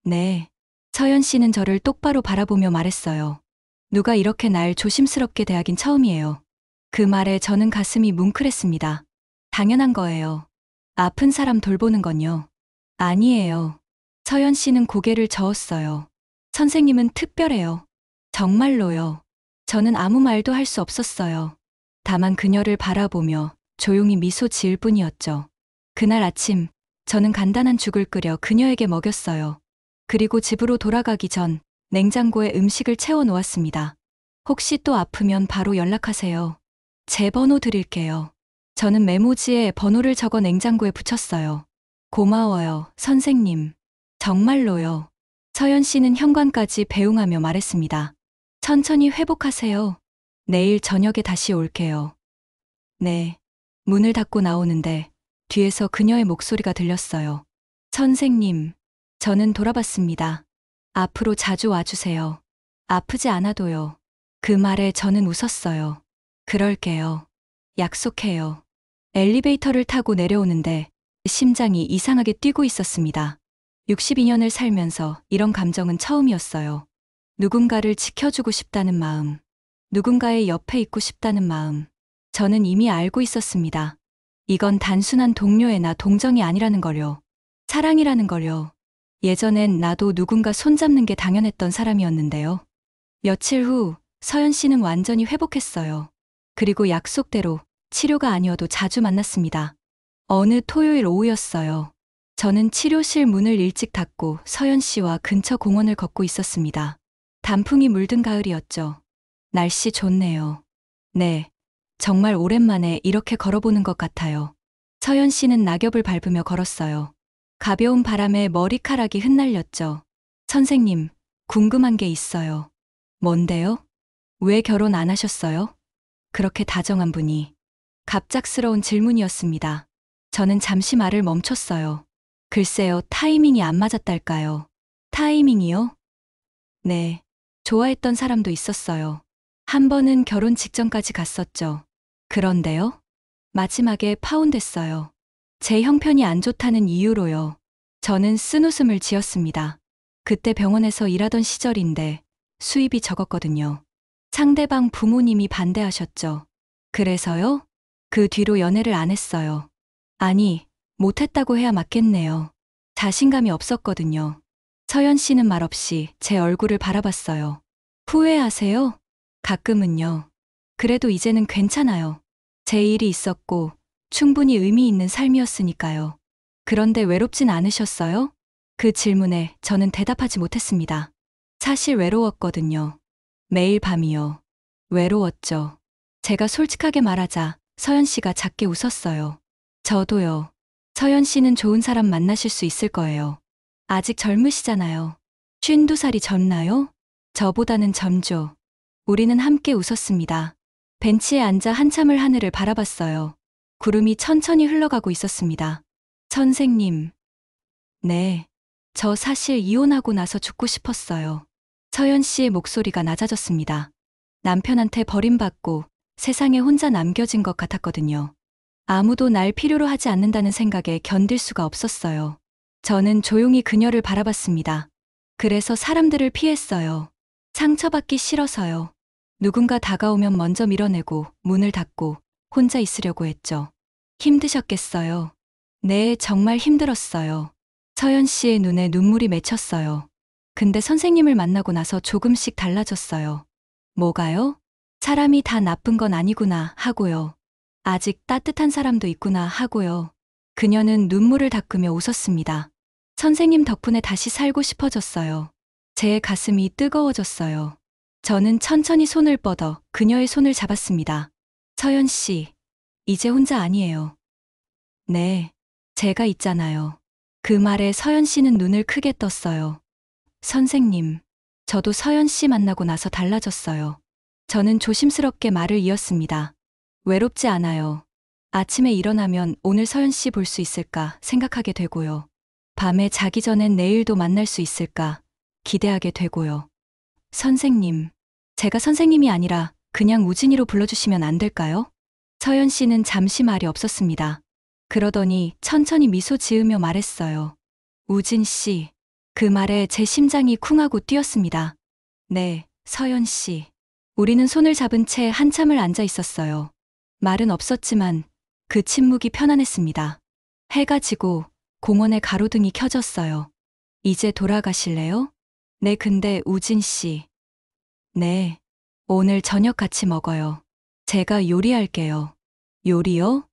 네. 서연 씨는 저를 똑바로 바라보며 말했어요. 누가 이렇게 날 조심스럽게 대하긴 처음이에요. 그 말에 저는 가슴이 뭉클했습니다. 당연한 거예요. 아픈 사람 돌보는 건요. 아니에요. 서연 씨는 고개를 저었어요. 선생님은 특별해요. 정말로요. 저는 아무 말도 할 수 없었어요. 다만 그녀를 바라보며 조용히 미소 지을 뿐이었죠. 그날 아침, 저는 간단한 죽을 끓여 그녀에게 먹였어요. 그리고 집으로 돌아가기 전 냉장고에 음식을 채워 놓았습니다. 혹시 또 아프면 바로 연락하세요. 제 번호 드릴게요. 저는 메모지에 번호를 적어 냉장고에 붙였어요. 고마워요, 선생님. 정말로요. 서연 씨는 현관까지 배웅하며 말했습니다. 천천히 회복하세요. 내일 저녁에 다시 올게요. 네. 문을 닫고 나오는데 뒤에서 그녀의 목소리가 들렸어요. 선생님. 저는 돌아봤습니다. 앞으로 자주 와주세요. 아프지 않아도요. 그 말에 저는 웃었어요. 그럴게요. 약속해요. 엘리베이터를 타고 내려오는데 심장이 이상하게 뛰고 있었습니다. 62년을 살면서 이런 감정은 처음이었어요. 누군가를 지켜주고 싶다는 마음, 누군가의 옆에 있고 싶다는 마음. 저는 이미 알고 있었습니다. 이건 단순한 동료애나 동정이 아니라는 걸요. 사랑이라는 걸요. 예전엔 나도 누군가 손잡는 게 당연했던 사람이었는데요. 며칠 후 서연 씨는 완전히 회복했어요. 그리고 약속대로 치료가 아니어도 자주 만났습니다. 어느 토요일 오후였어요. 저는 치료실 문을 일찍 닫고 서연 씨와 근처 공원을 걷고 있었습니다. 단풍이 물든 가을이었죠. 날씨 좋네요. 네, 정말 오랜만에 이렇게 걸어보는 것 같아요. 서연 씨는 낙엽을 밟으며 걸었어요. 가벼운 바람에 머리카락이 흩날렸죠. 선생님, 궁금한 게 있어요. 뭔데요? 왜 결혼 안 하셨어요? 그렇게 다정한 분이. 갑작스러운 질문이었습니다. 저는 잠시 말을 멈췄어요. 글쎄요, 타이밍이 안 맞았달까요? 타이밍이요? 네. 좋아했던 사람도 있었어요. 한 번은 결혼 직전까지 갔었죠. 그런데요? 마지막에 파혼됐어요. 제 형편이 안 좋다는 이유로요. 저는 쓴웃음을 지었습니다. 그때 병원에서 일하던 시절인데 수입이 적었거든요. 상대방 부모님이 반대하셨죠. 그래서요? 그 뒤로 연애를 안 했어요. 아니, 못했다고 해야 맞겠네요. 자신감이 없었거든요. 서연 씨는 말없이 제 얼굴을 바라봤어요. 후회하세요? 가끔은요. 그래도 이제는 괜찮아요. 제 일이 있었고 충분히 의미 있는 삶이었으니까요. 그런데 외롭진 않으셨어요? 그 질문에 저는 대답하지 못했습니다. 사실 외로웠거든요. 매일 밤이요. 외로웠죠. 제가 솔직하게 말하자 서연 씨가 작게 웃었어요. 저도요. 서연 씨는 좋은 사람 만나실 수 있을 거예요. 아직 젊으시잖아요. 52살이 젊나요? 저보다는 젊죠. 우리는 함께 웃었습니다. 벤치에 앉아 한참을 하늘을 바라봤어요. 구름이 천천히 흘러가고 있었습니다. 선생님. 네. 저 사실 이혼하고 나서 죽고 싶었어요. 서연 씨의 목소리가 낮아졌습니다. 남편한테 버림받고 세상에 혼자 남겨진 것 같았거든요. 아무도 날 필요로 하지 않는다는 생각에 견딜 수가 없었어요. 저는 조용히 그녀를 바라봤습니다. 그래서 사람들을 피했어요. 상처받기 싫어서요. 누군가 다가오면 먼저 밀어내고 문을 닫고 혼자 있으려고 했죠. 힘드셨겠어요. 네, 정말 힘들었어요. 서연 씨의 눈에 눈물이 맺혔어요. 근데 선생님을 만나고 나서 조금씩 달라졌어요. 뭐가요? 사람이 다 나쁜 건 아니구나 하고요. 아직 따뜻한 사람도 있구나 하고요. 그녀는 눈물을 닦으며 웃었습니다. 선생님 덕분에 다시 살고 싶어졌어요. 제 가슴이 뜨거워졌어요. 저는 천천히 손을 뻗어 그녀의 손을 잡았습니다. 서연 씨, 이제 혼자 아니에요. 네, 제가 있잖아요. 그 말에 서연 씨는 눈을 크게 떴어요. 선생님, 저도 서연 씨 만나고 나서 달라졌어요. 저는 조심스럽게 말을 이었습니다. 외롭지 않아요. 아침에 일어나면 오늘 서연 씨 볼 수 있을까 생각하게 되고요. 밤에 자기 전엔 내일도 만날 수 있을까 기대하게 되고요. 선생님, 제가 선생님이 아니라 그냥 우진이로 불러주시면 안 될까요? 서연 씨는 잠시 말이 없었습니다. 그러더니 천천히 미소 지으며 말했어요. 우진 씨. 그 말에 제 심장이 쿵하고 뛰었습니다. 네, 서연 씨. 우리는 손을 잡은 채 한참을 앉아 있었어요. 말은 없었지만 그 침묵이 편안했습니다. 해가 지고 공원에 가로등이 켜졌어요. 이제 돌아가실래요? 네, 근데 우진 씨. 네. 오늘 저녁 같이 먹어요. 제가 요리할게요. 요리요?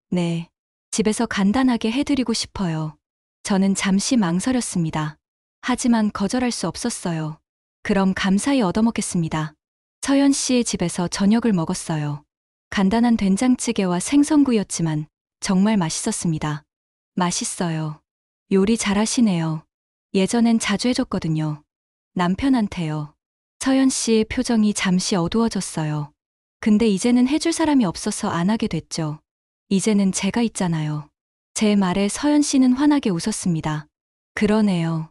네. 집에서 간단하게 해드리고 싶어요. 저는 잠시 망설였습니다. 하지만 거절할 수 없었어요. 그럼 감사히 얻어먹겠습니다. 서연 씨의 집에서 저녁을 먹었어요. 간단한 된장찌개와 생선구이였지만 정말 맛있었습니다. 맛있어요. 요리 잘하시네요. 예전엔 자주 해줬거든요. 남편한테요. 서연 씨의 표정이 잠시 어두워졌어요. 근데 이제는 해줄 사람이 없어서 안 하게 됐죠. 이제는 제가 있잖아요. 제 말에 서연 씨는 환하게 웃었습니다. 그러네요.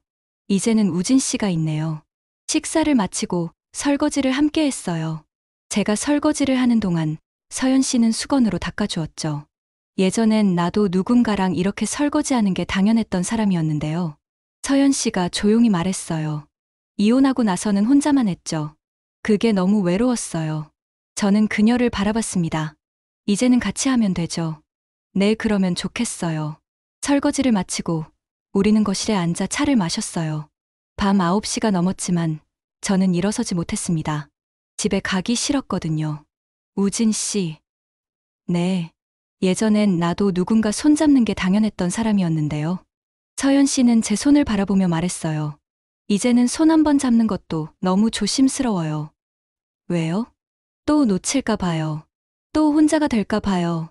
이제는 우진 씨가 있네요. 식사를 마치고 설거지를 함께 했어요. 제가 설거지를 하는 동안 서연 씨는 수건으로 닦아주었죠. 예전엔 나도 누군가랑 이렇게 설거지하는 게 당연했던 사람이었는데요. 서연 씨가 조용히 말했어요. 이혼하고 나서는 혼자만 했죠. 그게 너무 외로웠어요. 저는 그녀를 바라봤습니다. 이제는 같이 하면 되죠. 네, 그러면 좋겠어요. 설거지를 마치고 우리는 거실에 앉아 차를 마셨어요. 밤 9시가 넘었지만 저는 일어서지 못했습니다. 집에 가기 싫었거든요. 우진 씨. 네. 예전엔 나도 누군가 손잡는 게 당연했던 사람이었는데요. 서연 씨는 제 손을 바라보며 말했어요. 이제는 손 한 번 잡는 것도 너무 조심스러워요. 왜요? 또 놓칠까 봐요. 또 혼자가 될까 봐요.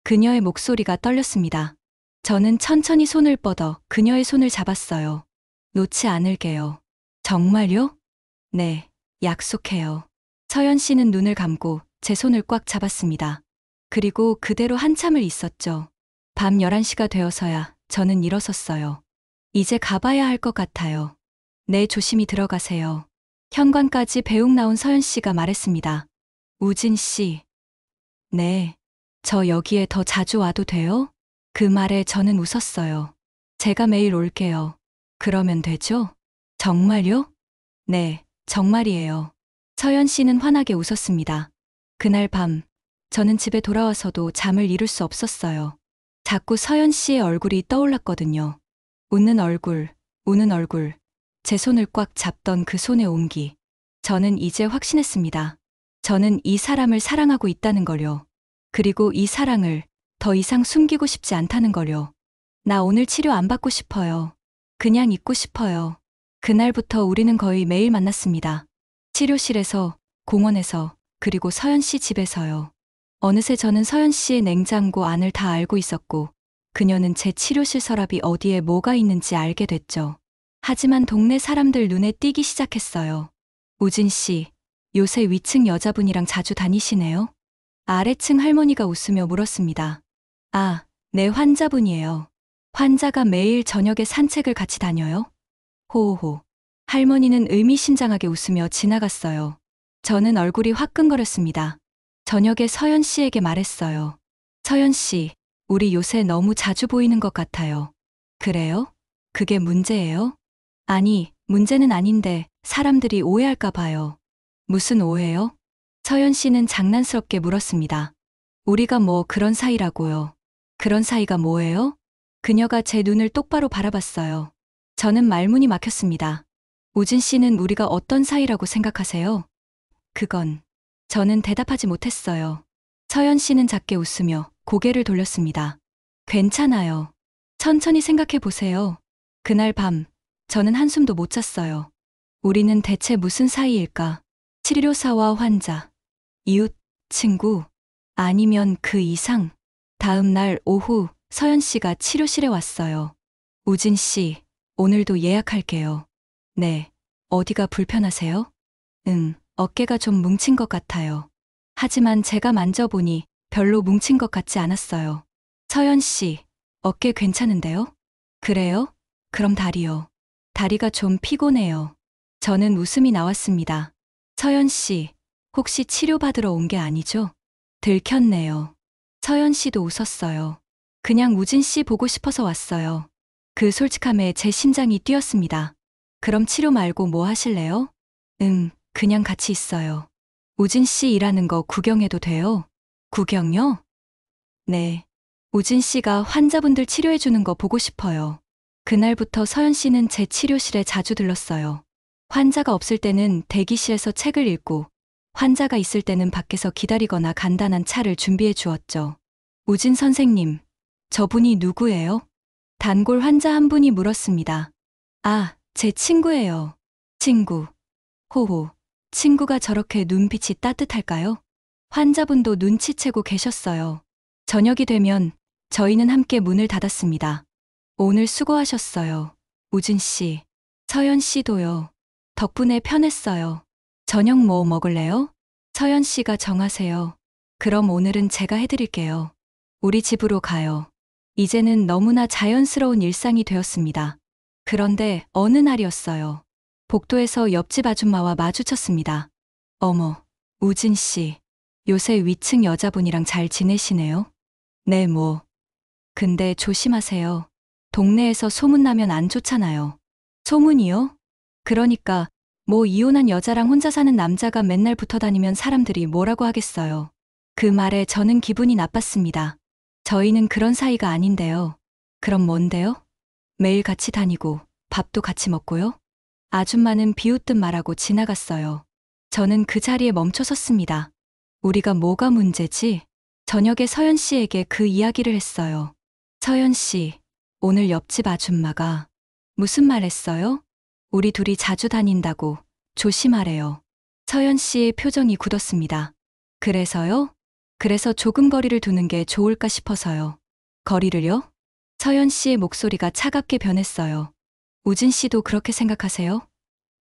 그녀의 목소리가 떨렸습니다. 저는 천천히 손을 뻗어 그녀의 손을 잡았어요. 놓지 않을게요. 정말요? 네, 약속해요. 서연 씨는 눈을 감고 제 손을 꽉 잡았습니다. 그리고 그대로 한참을 있었죠. 밤 11시가 되어서야 저는 일어섰어요. 이제 가봐야 할 것 같아요. 네, 조심히 들어가세요. 현관까지 배웅 나온 서연 씨가 말했습니다. 우진 씨. 네. 저 여기에 더 자주 와도 돼요? 그 말에 저는 웃었어요. 제가 매일 올게요. 그러면 되죠? 정말요? 네, 정말이에요. 서연 씨는 환하게 웃었습니다. 그날 밤, 저는 집에 돌아와서도 잠을 이룰 수 없었어요. 자꾸 서연 씨의 얼굴이 떠올랐거든요. 웃는 얼굴, 우는 얼굴, 제 손을 꽉 잡던 그 손의 온기. 저는 이제 확신했습니다. 저는 이 사람을 사랑하고 있다는 걸요. 그리고 이 사랑을 더 이상 숨기고 싶지 않다는 걸요. 나 오늘 치료 안 받고 싶어요. 그냥 있고 싶어요. 그날부터 우리는 거의 매일 만났습니다. 치료실에서, 공원에서, 그리고 서연 씨 집에서요. 어느새 저는 서연 씨의 냉장고 안을 다 알고 있었고, 그녀는 제 치료실 서랍이 어디에 뭐가 있는지 알게 됐죠. 하지만 동네 사람들 눈에 띄기 시작했어요. 우진 씨, 요새 위층 여자분이랑 자주 다니시네요? 아래층 할머니가 웃으며 물었습니다. 아, 네, 환자분이에요. 환자가 매일 저녁에 산책을 같이 다녀요? 호호호. 할머니는 의미심장하게 웃으며 지나갔어요. 저는 얼굴이 화끈거렸습니다. 저녁에 서연 씨에게 말했어요. 서연 씨, 우리 요새 너무 자주 보이는 것 같아요. 그래요? 그게 문제예요? 아니, 문제는 아닌데 사람들이 오해할까 봐요. 무슨 오해요? 서연 씨는 장난스럽게 물었습니다. 우리가 뭐 그런 사이라고요. 그런 사이가 뭐예요? 그녀가 제 눈을 똑바로 바라봤어요. 저는 말문이 막혔습니다. 우진 씨는 우리가 어떤 사이라고 생각하세요? 저는 대답하지 못했어요. 서연 씨는 작게 웃으며 고개를 돌렸습니다. 괜찮아요. 천천히 생각해 보세요. 그날 밤, 저는 한숨도 못 잤어요. 우리는 대체 무슨 사이일까? 치료사와 환자, 이웃, 친구, 아니면 그 이상. 다음 날 오후 서연 씨가 치료실에 왔어요. 우진 씨, 오늘도 예약할게요. 네, 어디가 불편하세요? 어깨가 좀 뭉친 것 같아요. 하지만 제가 만져보니 별로 뭉친 것 같지 않았어요. 서연 씨, 어깨 괜찮은데요? 그래요? 그럼 다리요. 다리가 좀 피곤해요. 저는 웃음이 나왔습니다. 서연 씨, 혹시 치료받으러 온 게 아니죠? 들켰네요. 서연 씨도 웃었어요. 그냥 우진 씨 보고 싶어서 왔어요. 그 솔직함에 제 심장이 뛰었습니다. 그럼 치료 말고 뭐 하실래요? 그냥 같이 있어요. 우진 씨 일하는 거 구경해도 돼요? 구경요? 네. 우진 씨가 환자분들 치료해 주는 거 보고 싶어요. 그날부터 서연 씨는 제 치료실에 자주 들렀어요. 환자가 없을 때는 대기실에서 책을 읽고, 환자가 있을 때는 밖에서 기다리거나 간단한 차를 준비해 주었죠. 우진 선생님, 저분이 누구예요? 단골 환자 한 분이 물었습니다. 아, 제 친구예요. 친구. 호호. 친구가 저렇게 눈빛이 따뜻할까요? 환자분도 눈치채고 계셨어요. 저녁이 되면 저희는 함께 문을 닫았습니다. 오늘 수고하셨어요. 우진 씨. 서연 씨도요. 덕분에 편했어요. 저녁 뭐 먹을래요? 서연 씨가 정하세요. 그럼 오늘은 제가 해드릴게요. 우리 집으로 가요. 이제는 너무나 자연스러운 일상이 되었습니다. 그런데 어느 날이었어요. 복도에서 옆집 아줌마와 마주쳤습니다. 어머, 우진 씨. 요새 위층 여자분이랑 잘 지내시네요? 네, 뭐. 근데 조심하세요. 동네에서 소문나면 안 좋잖아요. 소문이요? 그러니까 뭐 이혼한 여자랑 혼자 사는 남자가 맨날 붙어 다니면 사람들이 뭐라고 하겠어요. 그 말에 저는 기분이 나빴습니다. 저희는 그런 사이가 아닌데요. 그럼 뭔데요? 매일 같이 다니고 밥도 같이 먹고요? 아줌마는 비웃듯 말하고 지나갔어요. 저는 그 자리에 멈춰 섰습니다. 우리가 뭐가 문제지? 저녁에 서연 씨에게 그 이야기를 했어요. 서연 씨, 오늘 옆집 아줌마가 무슨 말 했어요? 우리 둘이 자주 다닌다고 조심하래요. 서연 씨의 표정이 굳었습니다. 그래서요? 그래서 조금 거리를 두는 게 좋을까 싶어서요. 거리를요? 서연 씨의 목소리가 차갑게 변했어요. 우진 씨도 그렇게 생각하세요?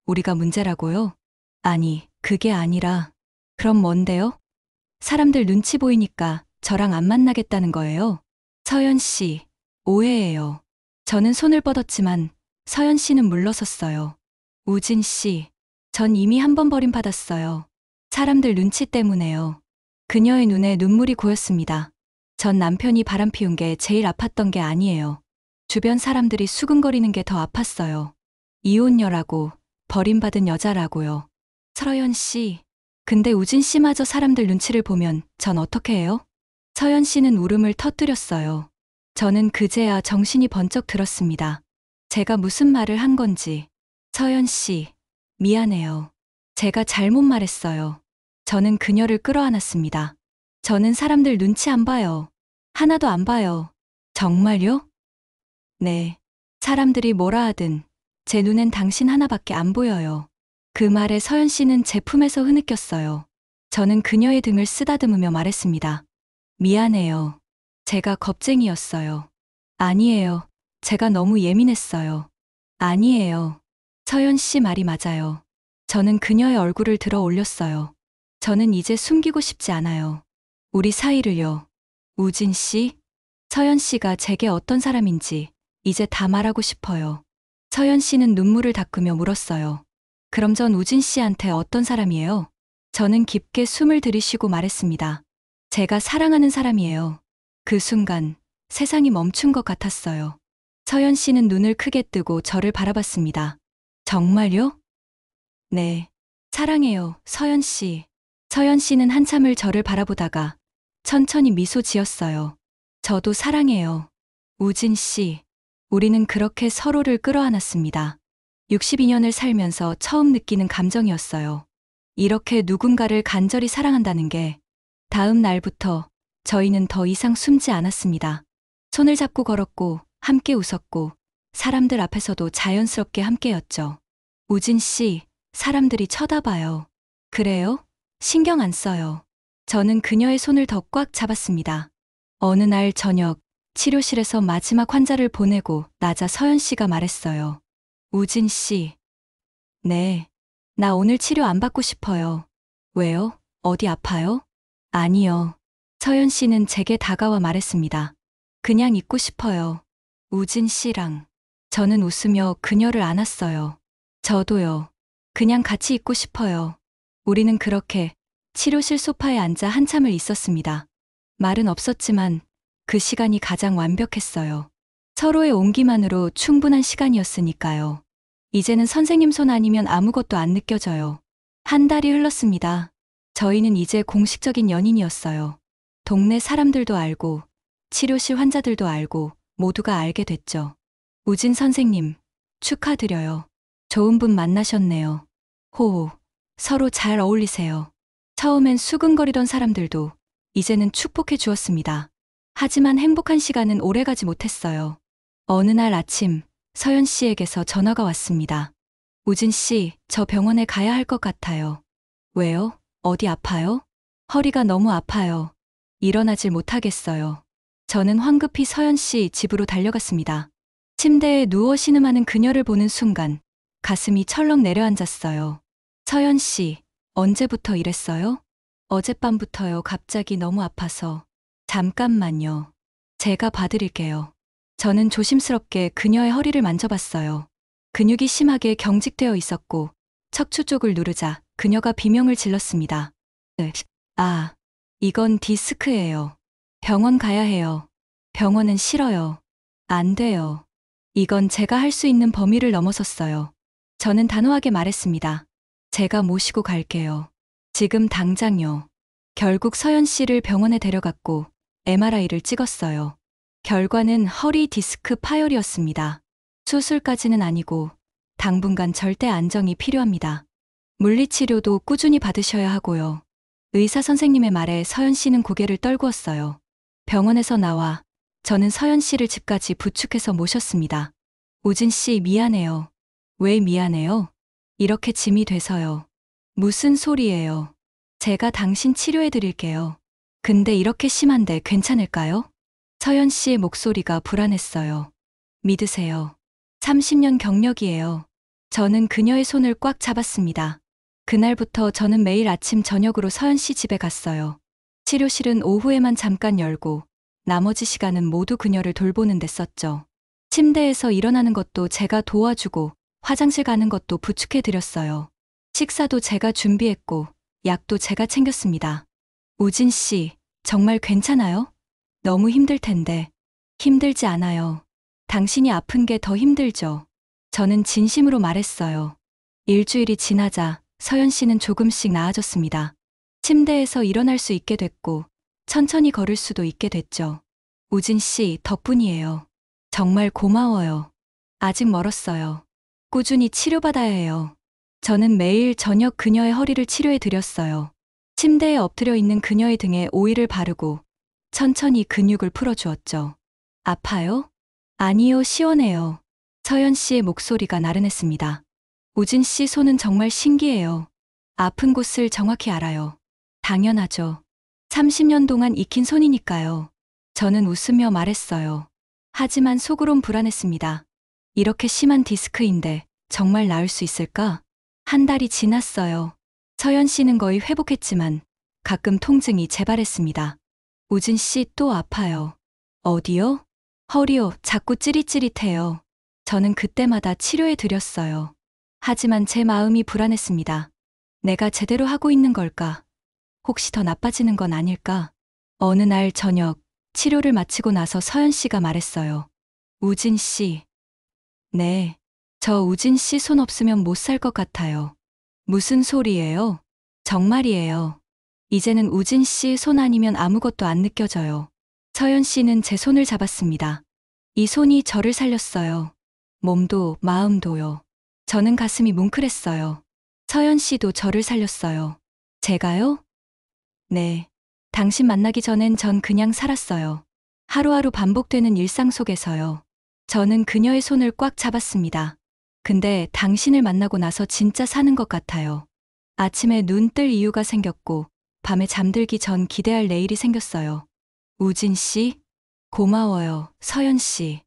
우리가 문제라고요? 아니, 그게 아니라. 그럼 뭔데요? 사람들 눈치 보이니까 저랑 안 만나겠다는 거예요. 서연 씨, 오해예요. 저는 손을 뻗었지만 서연 씨는 물러섰어요. 우진 씨, 전 이미 한 번 버림받았어요. 사람들 눈치 때문에요. 그녀의 눈에 눈물이 고였습니다. 전 남편이 바람피운 게 제일 아팠던 게 아니에요. 주변 사람들이 수근거리는 게 더 아팠어요. 이혼녀라고, 버림받은 여자라고요. 서연 씨, 근데 우진 씨마저 사람들 눈치를 보면 전 어떻게 해요? 서연 씨는 울음을 터뜨렸어요. 저는 그제야 정신이 번쩍 들었습니다. 제가 무슨 말을 한 건지. 서연 씨, 미안해요. 제가 잘못 말했어요. 저는 그녀를 끌어안았습니다. 저는 사람들 눈치 안 봐요. 하나도 안 봐요. 정말요? 네. 사람들이 뭐라 하든 제 눈엔 당신 하나밖에 안 보여요. 그 말에 서연 씨는 제 품에서 흐느꼈어요. 저는 그녀의 등을 쓰다듬으며 말했습니다. 미안해요. 제가 겁쟁이였어요. 아니에요. 제가 너무 예민했어요. 아니에요. 서연 씨 말이 맞아요. 저는 그녀의 얼굴을 들어 올렸어요. 저는 이제 숨기고 싶지 않아요. 우리 사이를요. 우진 씨, 서연 씨가 제게 어떤 사람인지 이제 다 말하고 싶어요. 서연 씨는 눈물을 닦으며 물었어요. 그럼 전 우진 씨한테 어떤 사람이에요? 저는 깊게 숨을 들이쉬고 말했습니다. 제가 사랑하는 사람이에요. 그 순간 세상이 멈춘 것 같았어요. 서연 씨는 눈을 크게 뜨고 저를 바라봤습니다. 정말요? 네. 사랑해요, 서연 씨. 서연 씨는 한참을 저를 바라보다가 천천히 미소 지었어요. 저도 사랑해요. 우진 씨. 우리는 그렇게 서로를 끌어안았습니다. 62년을 살면서 처음 느끼는 감정이었어요. 이렇게 누군가를 간절히 사랑한다는 게. 다음 날부터 저희는 더 이상 숨지 않았습니다. 손을 잡고 걸었고 함께 웃었고 사람들 앞에서도 자연스럽게 함께였죠. 우진 씨, 사람들이 쳐다봐요. 그래요? 신경 안 써요. 저는 그녀의 손을 더 꽉 잡았습니다. 어느 날 저녁, 치료실에서 마지막 환자를 보내고 나자 서연 씨가 말했어요. 우진 씨. 네. 나 오늘 치료 안 받고 싶어요. 왜요? 어디 아파요? 아니요. 서연 씨는 제게 다가와 말했습니다. 그냥 있고 싶어요. 우진 씨랑. 저는 웃으며 그녀를 안았어요. 저도요. 그냥 같이 있고 싶어요. 우리는 그렇게 치료실 소파에 앉아 한참을 있었습니다. 말은 없었지만 그 시간이 가장 완벽했어요. 서로의 온기만으로 충분한 시간이었으니까요. 이제는 선생님 손 아니면 아무것도 안 느껴져요. 한 달이 흘렀습니다. 저희는 이제 공식적인 연인이었어요. 동네 사람들도 알고, 치료실 환자들도 알고, 모두가 알게 됐죠. 우진 선생님, 축하드려요. 좋은 분 만나셨네요. 호호, 서로 잘 어울리세요. 처음엔 수근거리던 사람들도 이제는 축복해 주었습니다. 하지만 행복한 시간은 오래가지 못했어요. 어느 날 아침, 서연 씨에게서 전화가 왔습니다. 우진 씨, 저 병원에 가야 할 것 같아요. 왜요? 어디 아파요? 허리가 너무 아파요. 일어나질 못하겠어요. 저는 황급히 서연 씨 집으로 달려갔습니다. 침대에 누워 신음하는 그녀를 보는 순간 가슴이 철렁 내려앉았어요. 서연 씨, 언제부터 이랬어요? 어젯밤부터요. 갑자기 너무 아파서. 잠깐만요. 제가 봐드릴게요. 저는 조심스럽게 그녀의 허리를 만져봤어요. 근육이 심하게 경직되어 있었고 척추 쪽을 누르자 그녀가 비명을 질렀습니다. 아, 이건 디스크예요. 병원 가야 해요. 병원은 싫어요. 안 돼요. 이건 제가 할 수 있는 범위를 넘어섰어요. 저는 단호하게 말했습니다. 제가 모시고 갈게요. 지금 당장요. 결국 서연 씨를 병원에 데려갔고 MRI를 찍었어요. 결과는 허리 디스크 파열이었습니다. 수술까지는 아니고 당분간 절대 안정이 필요합니다. 물리치료도 꾸준히 받으셔야 하고요. 의사 선생님의 말에 서연 씨는 고개를 떨구었어요. 병원에서 나와 저는 서연 씨를 집까지 부축해서 모셨습니다. 우진 씨 미안해요. 왜 미안해요? 이렇게 짐이 돼서요. 무슨 소리예요? 제가 당신 치료해 드릴게요. 근데 이렇게 심한데 괜찮을까요? 서연 씨의 목소리가 불안했어요. 믿으세요. 30년 경력이에요. 저는 그녀의 손을 꽉 잡았습니다. 그날부터 저는 매일 아침 저녁으로 서연 씨 집에 갔어요. 치료실은 오후에만 잠깐 열고 나머지 시간은 모두 그녀를 돌보는 데 썼죠. 침대에서 일어나는 것도 제가 도와주고 화장실 가는 것도 부축해 드렸어요. 식사도 제가 준비했고 약도 제가 챙겼습니다. 우진 씨, 정말 괜찮아요? 너무 힘들 텐데. 힘들지 않아요. 당신이 아픈 게 더 힘들죠. 저는 진심으로 말했어요. 일주일이 지나자 서연 씨는 조금씩 나아졌습니다. 침대에서 일어날 수 있게 됐고 천천히 걸을 수도 있게 됐죠. 우진 씨 덕분이에요. 정말 고마워요. 아직 멀었어요. 꾸준히 치료받아야 해요. 저는 매일 저녁 그녀의 허리를 치료해 드렸어요. 침대에 엎드려 있는 그녀의 등에 오일을 바르고 천천히 근육을 풀어주었죠. 아파요? 아니요, 시원해요. 서연 씨의 목소리가 나른했습니다. 우진 씨 손은 정말 신기해요. 아픈 곳을 정확히 알아요. 당연하죠. 30년 동안 익힌 손이니까요. 저는 웃으며 말했어요. 하지만 속으론 불안했습니다. 이렇게 심한 디스크인데 정말 나을 수 있을까? 한 달이 지났어요. 서연 씨는 거의 회복했지만 가끔 통증이 재발했습니다. 우진 씨 또 아파요. 어디요? 허리요. 자꾸 찌릿찌릿해요. 저는 그때마다 치료해 드렸어요. 하지만 제 마음이 불안했습니다. 내가 제대로 하고 있는 걸까? 혹시 더 나빠지는 건 아닐까? 어느 날 저녁, 치료를 마치고 나서 서연 씨가 말했어요. 우진 씨. 네. 저 우진 씨 손 없으면 못 살 것 같아요. 무슨 소리예요? 정말이에요. 이제는 우진 씨 손 아니면 아무것도 안 느껴져요. 서연 씨는 제 손을 잡았습니다. 이 손이 저를 살렸어요. 몸도 마음도요. 저는 가슴이 뭉클했어요. 서연 씨도 저를 살렸어요. 제가요? 네. 당신 만나기 전엔 전 그냥 살았어요. 하루하루 반복되는 일상 속에서요. 저는 그녀의 손을 꽉 잡았습니다. 근데 당신을 만나고 나서 진짜 사는 것 같아요. 아침에 눈 뜰 이유가 생겼고, 밤에 잠들기 전 기대할 내일이 생겼어요. 우진 씨? 고마워요, 서연 씨.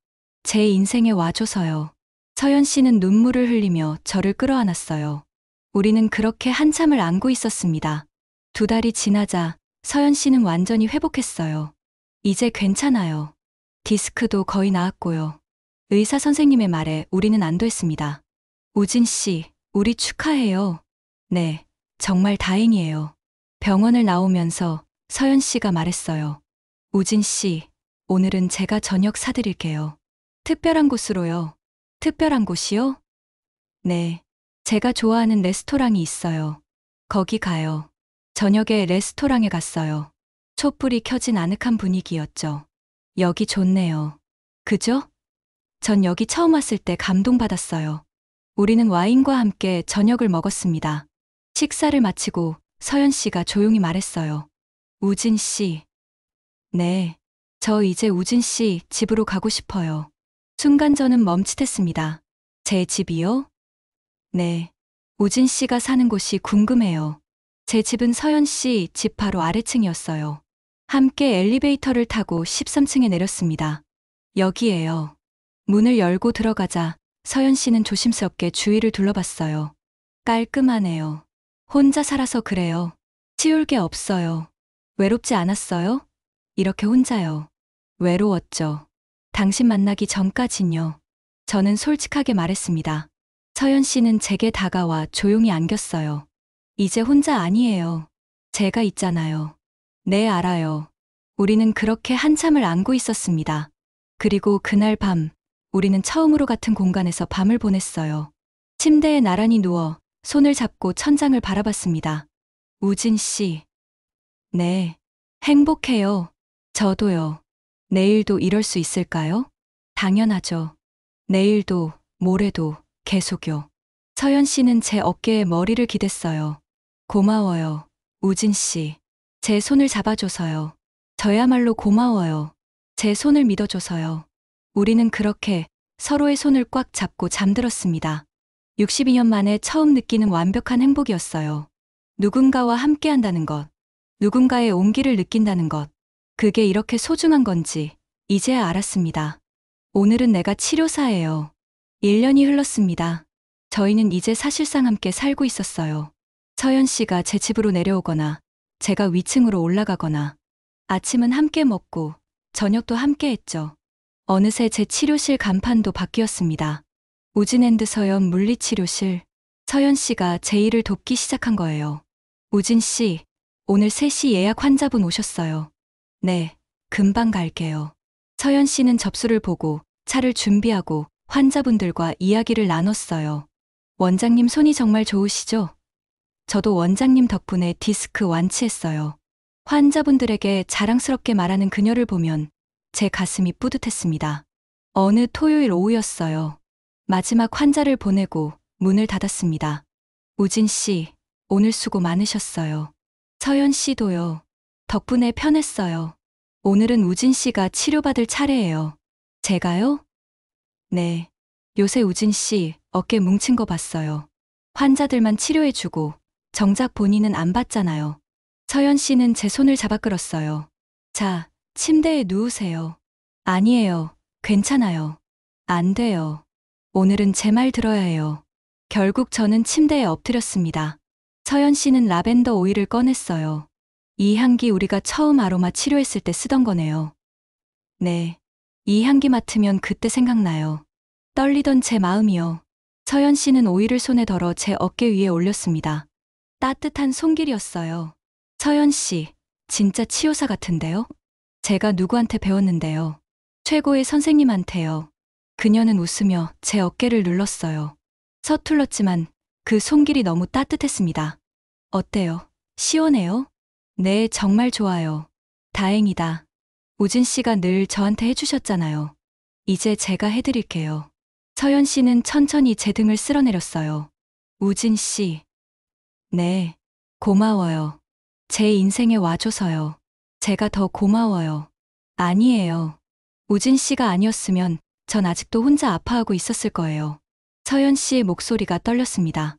제 인생에 와줘서요. 서연 씨는 눈물을 흘리며 저를 끌어안았어요. 우리는 그렇게 한참을 안고 있었습니다. 2달이 지나자 서연 씨는 완전히 회복했어요. 이제 괜찮아요. 디스크도 거의 나았고요. 의사 선생님의 말에 우리는 안도했습니다. 우진 씨, 우리 축하해요. 네, 정말 다행이에요. 병원을 나오면서 서연 씨가 말했어요. 우진 씨, 오늘은 제가 저녁 사드릴게요. 특별한 곳으로요. 특별한 곳이요? 네, 제가 좋아하는 레스토랑이 있어요. 거기 가요. 저녁에 레스토랑에 갔어요. 촛불이 켜진 아늑한 분위기였죠. 여기 좋네요. 그죠? 전 여기 처음 왔을 때 감동받았어요. 우리는 와인과 함께 저녁을 먹었습니다. 식사를 마치고 서연 씨가 조용히 말했어요. 우진 씨. 네. 저 이제 우진 씨 집으로 가고 싶어요. 순간 저는 멈칫했습니다. 제 집이요? 네. 우진 씨가 사는 곳이 궁금해요. 제 집은 서연 씨 집 바로 아래층이었어요. 함께 엘리베이터를 타고 13층에 내렸습니다. 여기에요. 문을 열고 들어가자 서연 씨는 조심스럽게 주위를 둘러봤어요. 깔끔하네요. 혼자 살아서 그래요. 치울 게 없어요. 외롭지 않았어요? 이렇게 혼자요. 외로웠죠. 당신 만나기 전까진요. 저는 솔직하게 말했습니다. 서연 씨는 제게 다가와 조용히 안겼어요. 이제 혼자 아니에요. 제가 있잖아요. 네, 알아요. 우리는 그렇게 한참을 안고 있었습니다. 그리고 그날 밤, 우리는 처음으로 같은 공간에서 밤을 보냈어요. 침대에 나란히 누워 손을 잡고 천장을 바라봤습니다. 우진 씨. 네. 행복해요. 저도요. 내일도 이럴 수 있을까요? 당연하죠. 내일도, 모레도, 계속요. 서연 씨는 제 어깨에 머리를 기댔어요. 고마워요. 우진 씨. 제 손을 잡아줘서요. 저야말로 고마워요. 제 손을 믿어줘서요. 우리는 그렇게 서로의 손을 꽉 잡고 잠들었습니다. 62년 만에 처음 느끼는 완벽한 행복이었어요. 누군가와 함께 한다는 것, 누군가의 온기를 느낀다는 것, 그게 이렇게 소중한 건지 이제야 알았습니다. 오늘은 내가 치료사예요. 1년이 흘렀습니다. 저희는 이제 사실상 함께 살고 있었어요. 서연 씨가 제 집으로 내려오거나 제가 위층으로 올라가거나 아침은 함께 먹고 저녁도 함께 했죠. 어느새 제 치료실 간판도 바뀌었습니다. 우진앤드 서연 물리치료실. 서연 씨가 제 일을 돕기 시작한 거예요. 우진 씨, 오늘 3시 예약 환자분 오셨어요. 네, 금방 갈게요. 서연 씨는 접수를 보고 차를 준비하고 환자분들과 이야기를 나눴어요. 원장님 손이 정말 좋으시죠? 저도 원장님 덕분에 디스크 완치했어요. 환자분들에게 자랑스럽게 말하는 그녀를 보면 제 가슴이 뿌듯했습니다. 어느 토요일 오후였어요. 마지막 환자를 보내고 문을 닫았습니다. 우진 씨, 오늘 수고 많으셨어요. 서연 씨도요. 덕분에 편했어요. 오늘은 우진 씨가 치료받을 차례예요. 제가요? 네. 요새 우진 씨 어깨 뭉친 거 봤어요. 환자들만 치료해주고 정작 본인은 안 받잖아요. 서연 씨는 제 손을 잡아 끌었어요. 자, 침대에 누우세요. 아니에요. 괜찮아요. 안 돼요. 오늘은 제 말 들어야 해요. 결국 저는 침대에 엎드렸습니다. 서연 씨는 라벤더 오일을 꺼냈어요. 이 향기 우리가 처음 아로마 치료했을 때 쓰던 거네요. 네. 이 향기 맡으면 그때 생각나요. 떨리던 제 마음이요. 서연 씨는 오일을 손에 덜어 제 어깨 위에 올렸습니다. 따뜻한 손길이었어요. 서연 씨, 진짜 치료사 같은데요? 제가 누구한테 배웠는데요. 최고의 선생님한테요. 그녀는 웃으며 제 어깨를 눌렀어요. 서툴렀지만 그 손길이 너무 따뜻했습니다. 어때요? 시원해요? 네, 정말 좋아요. 다행이다. 우진 씨가 늘 저한테 해주셨잖아요. 이제 제가 해드릴게요. 서연 씨는 천천히 제 등을 쓸어내렸어요. 우진 씨. 네, 고마워요. 제 인생에 와줘서요. 제가 더 고마워요. 아니에요. 우진 씨가 아니었으면 전 아직도 혼자 아파하고 있었을 거예요. 서연 씨의 목소리가 떨렸습니다.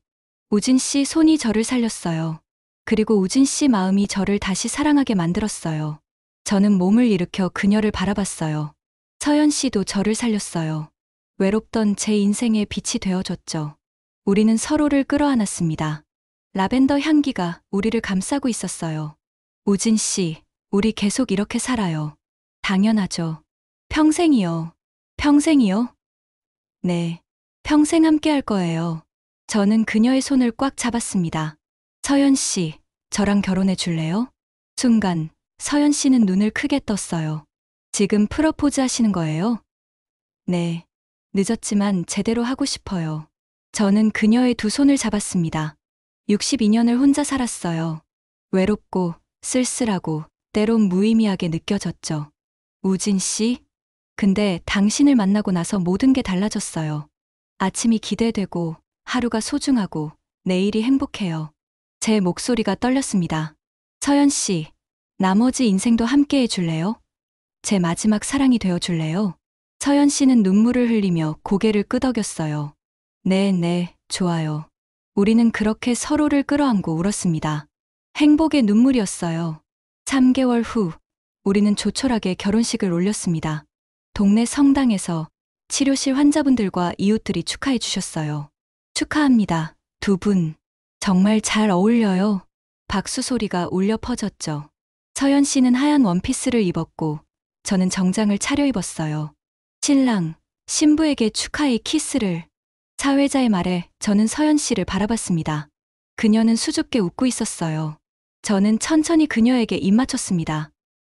우진 씨 손이 저를 살렸어요. 그리고 우진 씨 마음이 저를 다시 사랑하게 만들었어요. 저는 몸을 일으켜 그녀를 바라봤어요. 서연 씨도 저를 살렸어요. 외롭던 제 인생의 빛이 되어줬죠. 우리는 서로를 끌어안았습니다. 라벤더 향기가 우리를 감싸고 있었어요. 우진 씨, 우리 계속 이렇게 살아요. 당연하죠. 평생이요. 평생이요? 네. 평생 함께 할 거예요. 저는 그녀의 손을 꽉 잡았습니다. 서연 씨, 저랑 결혼해 줄래요? 순간, 서연 씨는 눈을 크게 떴어요. 지금 프러포즈 하시는 거예요? 네. 늦었지만 제대로 하고 싶어요. 저는 그녀의 두 손을 잡았습니다. 62년을 혼자 살았어요. 외롭고 쓸쓸하고 때론 무의미하게 느껴졌죠. 우진 씨? 근데 당신을 만나고 나서 모든 게 달라졌어요. 아침이 기대되고 하루가 소중하고 내일이 행복해요. 제 목소리가 떨렸습니다. 서연 씨, 나머지 인생도 함께 해줄래요? 제 마지막 사랑이 되어줄래요? 서연 씨는 눈물을 흘리며 고개를 끄덕였어요. 네, 좋아요. 우리는 그렇게 서로를 끌어안고 울었습니다. 행복의 눈물이었어요. 3개월 후, 우리는 조촐하게 결혼식을 올렸습니다. 동네 성당에서 치료실 환자분들과 이웃들이 축하해 주셨어요. 축하합니다. 두 분. 정말 잘 어울려요. 박수 소리가 울려 퍼졌죠. 서연 씨는 하얀 원피스를 입었고, 저는 정장을 차려입었어요. 신랑, 신부에게 축하의 키스를. 사회자의 말에 저는 서연 씨를 바라봤습니다. 그녀는 수줍게 웃고 있었어요. 저는 천천히 그녀에게 입 맞췄습니다.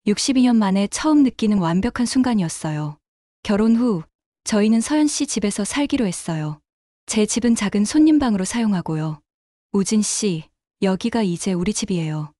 62년 만에 처음 느끼는 완벽한 순간이었어요. 결혼 후, 저희는 서연 씨 집에서 살기로 했어요. 제 집은 작은 손님방으로 사용하고요. 우진 씨, 여기가 이제 우리 집이에요.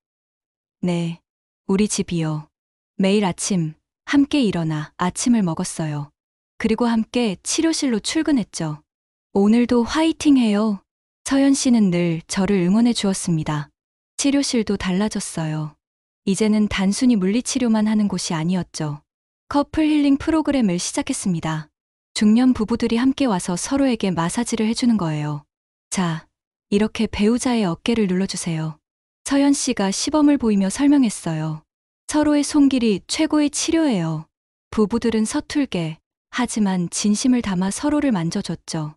네, 우리 집이요. 매일 아침, 함께 일어나 아침을 먹었어요. 그리고 함께 치료실로 출근했죠. 오늘도 화이팅 해요. 서연 씨는 늘 저를 응원해 주었습니다. 치료실도 달라졌어요. 이제는 단순히 물리치료만 하는 곳이 아니었죠. 커플 힐링 프로그램을 시작했습니다. 중년 부부들이 함께 와서 서로에게 마사지를 해주는 거예요. 자, 이렇게 배우자의 어깨를 눌러주세요. 서연 씨가 시범을 보이며 설명했어요. 서로의 손길이 최고의 치료예요. 부부들은 서툴게, 하지만 진심을 담아 서로를 만져줬죠.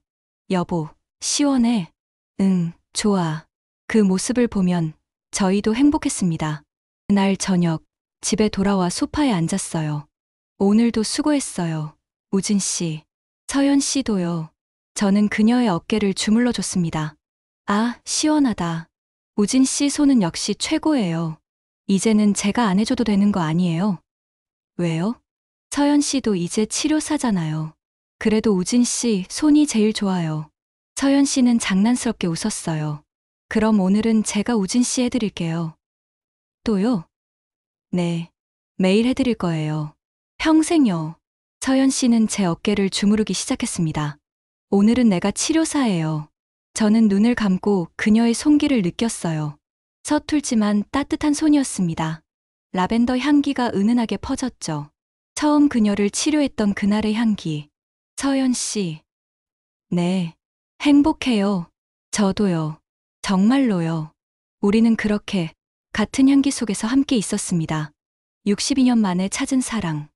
여보, 시원해. 응, 좋아. 그 모습을 보면 저희도 행복했습니다. 그날 저녁, 집에 돌아와 소파에 앉았어요. 오늘도 수고했어요. 우진 씨. 서연 씨도요. 저는 그녀의 어깨를 주물러 줬습니다. 아, 시원하다. 우진 씨 손은 역시 최고예요. 이제는 제가 안 해줘도 되는 거 아니에요? 왜요? 서연 씨도 이제 치료사잖아요. 그래도 우진 씨 손이 제일 좋아요. 서연 씨는 장난스럽게 웃었어요. 그럼 오늘은 제가 우진 씨 해드릴게요. 또요? 네, 매일 해드릴 거예요. 평생요. 서연 씨는 제 어깨를 주무르기 시작했습니다. 오늘은 내가 치료사예요. 저는 눈을 감고 그녀의 손길을 느꼈어요. 서툴지만 따뜻한 손이었습니다. 라벤더 향기가 은은하게 퍼졌죠. 처음 그녀를 치료했던 그날의 향기. 서연 씨. 네. 행복해요. 저도요. 정말로요. 우리는 그렇게 같은 향기 속에서 함께 있었습니다. 62년 만에 찾은 사랑.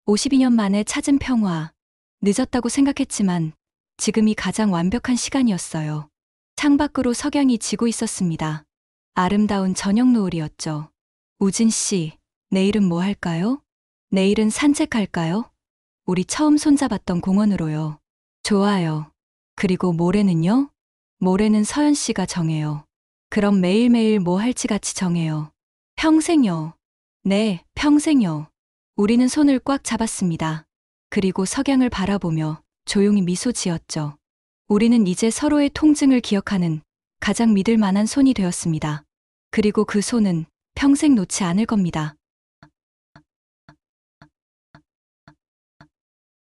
52년 만에 찾은 평화. 늦었다고 생각했지만 지금이 가장 완벽한 시간이었어요. 창밖으로 석양이 지고 있었습니다. 아름다운 저녁 노을이었죠. 우진 씨, 내일은 뭐 할까요? 내일은 산책할까요? 우리 처음 손잡았던 공원으로요. 좋아요. 그리고 모레는요? 모레는 서연 씨가 정해요. 그럼 매일매일 뭐 할지 같이 정해요. 평생요. 네, 평생요. 우리는 손을 꽉 잡았습니다. 그리고 석양을 바라보며 조용히 미소 지었죠. 우리는 이제 서로의 통증을 기억하는 가장 믿을 만한 손이 되었습니다. 그리고 그 손은 평생 놓지 않을 겁니다.